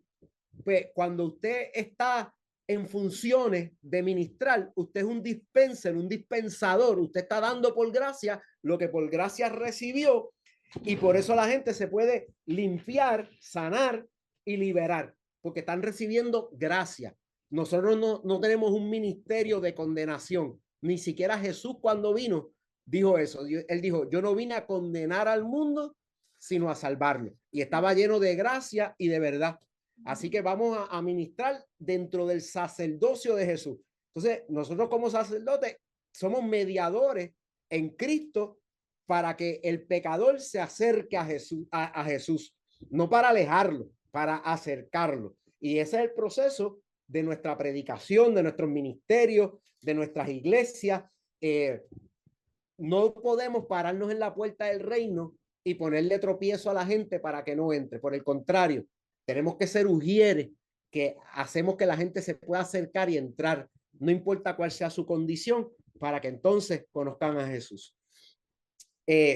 Pues cuando usted está en funciones de ministrar, usted es un dispenser, un dispensador. Usted está dando por gracia lo que por gracia recibió, y por eso la gente se puede limpiar, sanar y liberar, porque están recibiendo gracia. Nosotros no tenemos un ministerio de condenación. Ni siquiera Jesús, cuando vino, dijo eso. Él dijo: yo no vine a condenar al mundo, sino a salvarlo. Y estaba lleno de gracia y de verdad. Así que vamos a ministrar dentro del sacerdocio de Jesús. Entonces, nosotros como sacerdotes somos mediadores en Cristo para que el pecador se acerque a Jesús, no para alejarlo, para acercarlo. Y ese es el proceso de nuestra predicación, de nuestros ministerios, de nuestras iglesias. No podemos pararnos en la puerta del reino y ponerle tropiezo a la gente para que no entre. Por el contrario, tenemos que ser ujieres que hacemos que la gente se pueda acercar y entrar, no importa cuál sea su condición, para que entonces conozcan a Jesús.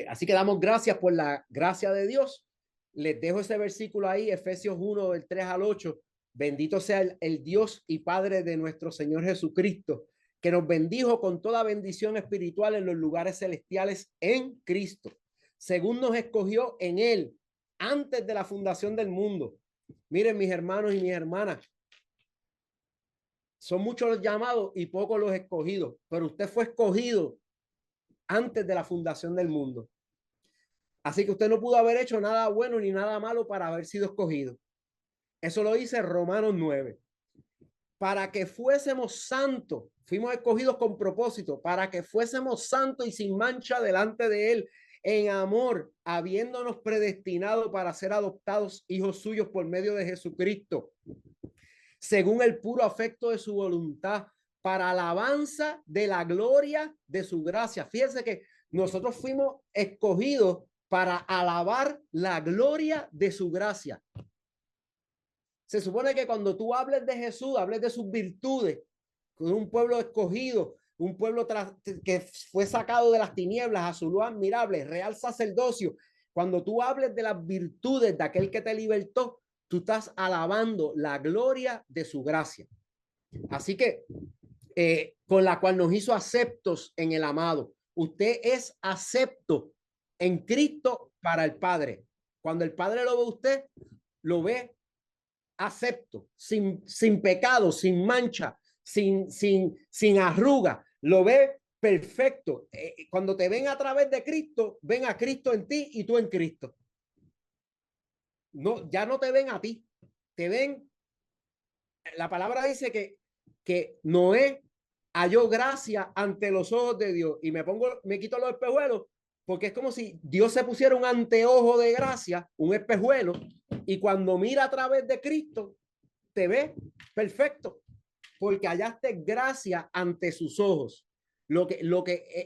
Así que damos gracias por la gracia de Dios. Les dejo ese versículo ahí, Efesios 1, del 3 al 8. Bendito sea el Dios y Padre de nuestro Señor Jesucristo, que nos bendijo con toda bendición espiritual en los lugares celestiales en Cristo, según nos escogió en Él antes de la fundación del mundo. Miren, mis hermanos y mis hermanas, son muchos los llamados y pocos los escogidos, pero usted fue escogido antes de la fundación del mundo. Así que usted no pudo haber hecho nada bueno ni nada malo para haber sido escogido. Eso lo dice Romanos 9. Para que fuésemos santos, fuimos escogidos con propósito, para que fuésemos santos y sin mancha delante de Él, en amor, habiéndonos predestinado para ser adoptados hijos suyos por medio de Jesucristo, según el puro afecto de su voluntad, para alabanza de la gloria de su gracia. Fíjense que nosotros fuimos escogidos para alabar la gloria de su gracia. Se supone que cuando tú hables de Jesús, hables de sus virtudes, con un pueblo escogido, un pueblo que fue sacado de las tinieblas a su luz admirable, real sacerdocio. Cuando tú hables de las virtudes de aquel que te libertó, tú estás alabando la gloria de su gracia. Así que, con la cual nos hizo aceptos en el amado. Usted es acepto en Cristo para el Padre. Cuando el Padre lo ve usted, lo ve acepto, sin pecado, sin mancha, sin arruga, lo ve perfecto. Cuando te ven a través de Cristo, ven a Cristo en ti y tú en Cristo. No, ya no te ven a ti, te ven. La palabra dice que Noé halló gracia ante los ojos de Dios, y me quito los espejuelos, porque es como si Dios se pusiera un anteojo de gracia, un espejuelo, y cuando mira a través de Cristo, te ve perfecto, porque hallaste gracia ante sus ojos. Lo que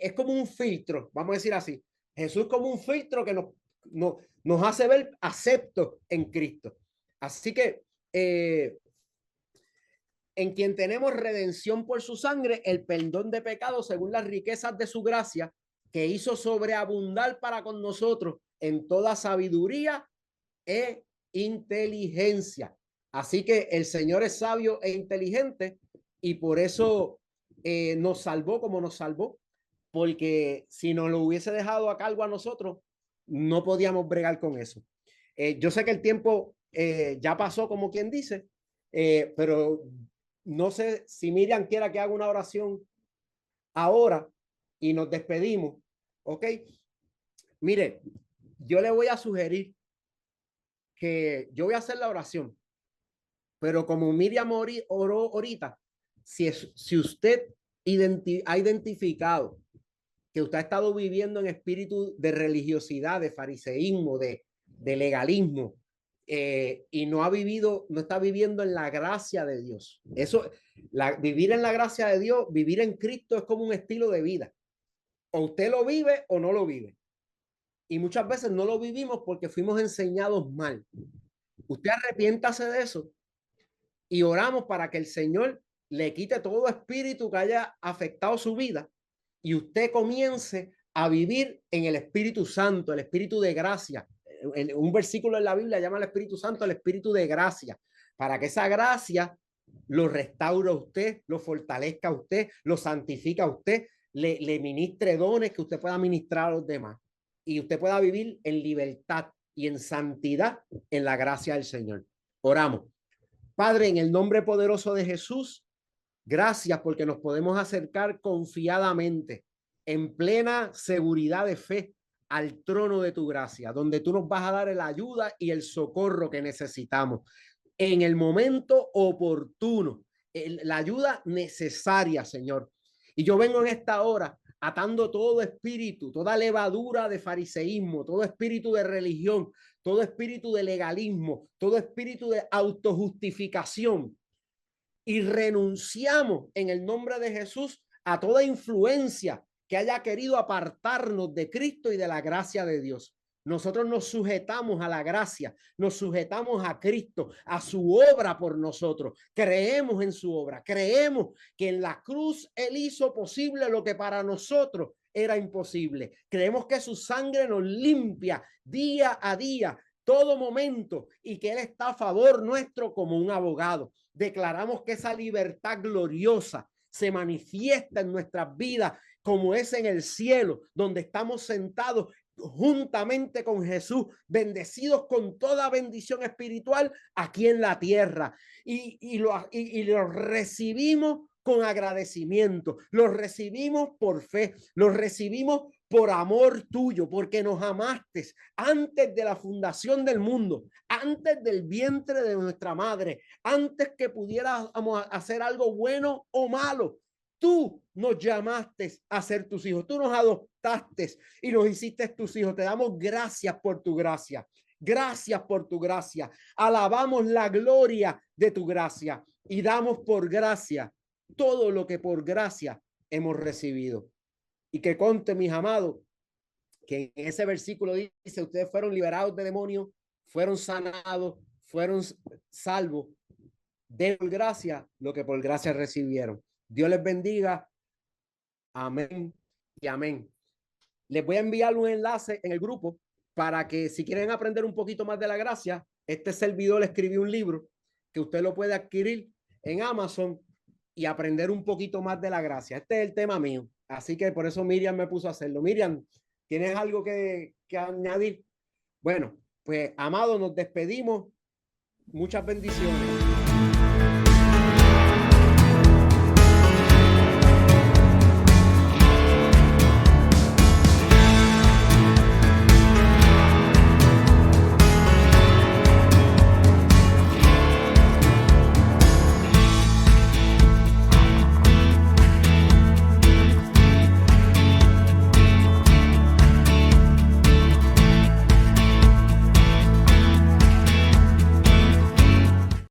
es como un filtro, vamos a decir así. Jesús es como un filtro que nos hace ver aceptos en Cristo. Así que en quien tenemos redención por su sangre, el perdón de pecados según las riquezas de su gracia, que hizo sobreabundar para con nosotros en toda sabiduría e inteligencia. Así que el Señor es sabio e inteligente, y por eso nos salvó como nos salvó, porque si nos lo hubiese dejado a cargo a nosotros, no podíamos bregar con eso. Yo sé que el tiempo ya pasó, como quien dice, pero no sé si Miriam quiera que haga una oración ahora y nos despedimos. Ok. Mire, yo le voy a sugerir que yo voy a hacer la oración, pero como Miriam oró ahorita, si usted ha identificado que usted ha estado viviendo en espíritu de religiosidad, de fariseísmo, de legalismo, y no está viviendo en la gracia de Dios. Vivir en la gracia de Dios, vivir en Cristo es como un estilo de vida. O usted lo vive o no lo vive. Y muchas veces no lo vivimos porque fuimos enseñados mal. Usted arrepiéntase de eso y oramos para que el Señor le quite todo espíritu que haya afectado su vida y usted comience a vivir en el Espíritu Santo, el Espíritu de gracia. Un versículo en la Biblia llama al Espíritu Santo el Espíritu de gracia, para que esa gracia lo restaure a usted, lo fortalezca a usted, lo santifica a usted, le ministre dones que usted pueda ministrar a los demás y usted pueda vivir en libertad y en santidad en la gracia del Señor. Oramos. Padre, en el nombre poderoso de Jesús, gracias porque nos podemos acercar confiadamente, en plena seguridad de fe, al trono de tu gracia, donde tú nos vas a dar la ayuda y el socorro que necesitamos en el momento oportuno, la ayuda necesaria, Señor. Y yo vengo en esta hora atando todo espíritu, toda levadura de fariseísmo, todo espíritu de religión, todo espíritu de legalismo, todo espíritu de autojustificación. Y renunciamos en el nombre de Jesús a toda influencia que haya querido apartarnos de Cristo y de la gracia de Dios. Nosotros nos sujetamos a la gracia, nos sujetamos a Cristo, a su obra por nosotros. Creemos en su obra, creemos que en la cruz Él hizo posible lo que para nosotros era imposible. Creemos que su sangre nos limpia día a día, todo momento, y que Él está a favor nuestro como un abogado. Declaramos que esa libertad gloriosa se manifiesta en nuestras vidas como es en el cielo, donde estamos sentados juntamente con Jesús, bendecidos con toda bendición espiritual aquí en la tierra. Y lo recibimos con agradecimiento, lo recibimos por fe, lo recibimos por amor tuyo, porque nos amaste antes de la fundación del mundo, antes del vientre de nuestra madre, antes que pudiéramos hacer algo bueno o malo. Tú nos llamaste a ser tus hijos, tú nos adoptaste y nos hiciste tus hijos. Te damos gracias por tu gracia. Gracias por tu gracia. Alabamos la gloria de tu gracia y damos por gracia todo lo que por gracia hemos recibido. Y que conste, mis amados, que en ese versículo dice: ustedes fueron liberados de demonios, fueron sanados, fueron salvos de por gracia lo que por gracia recibieron. Dios les bendiga. Amén y amén. Les voy a enviar un enlace en el grupo para que, si quieren aprender un poquito más de la gracia, este servidor le escribió un libro que usted lo puede adquirir en Amazon y aprender un poquito más de la gracia. Este es el tema mío, así que por eso Miriam me puso a hacerlo. Miriam, ¿tienes algo que añadir? Bueno, pues, amados, nos despedimos. Muchas bendiciones.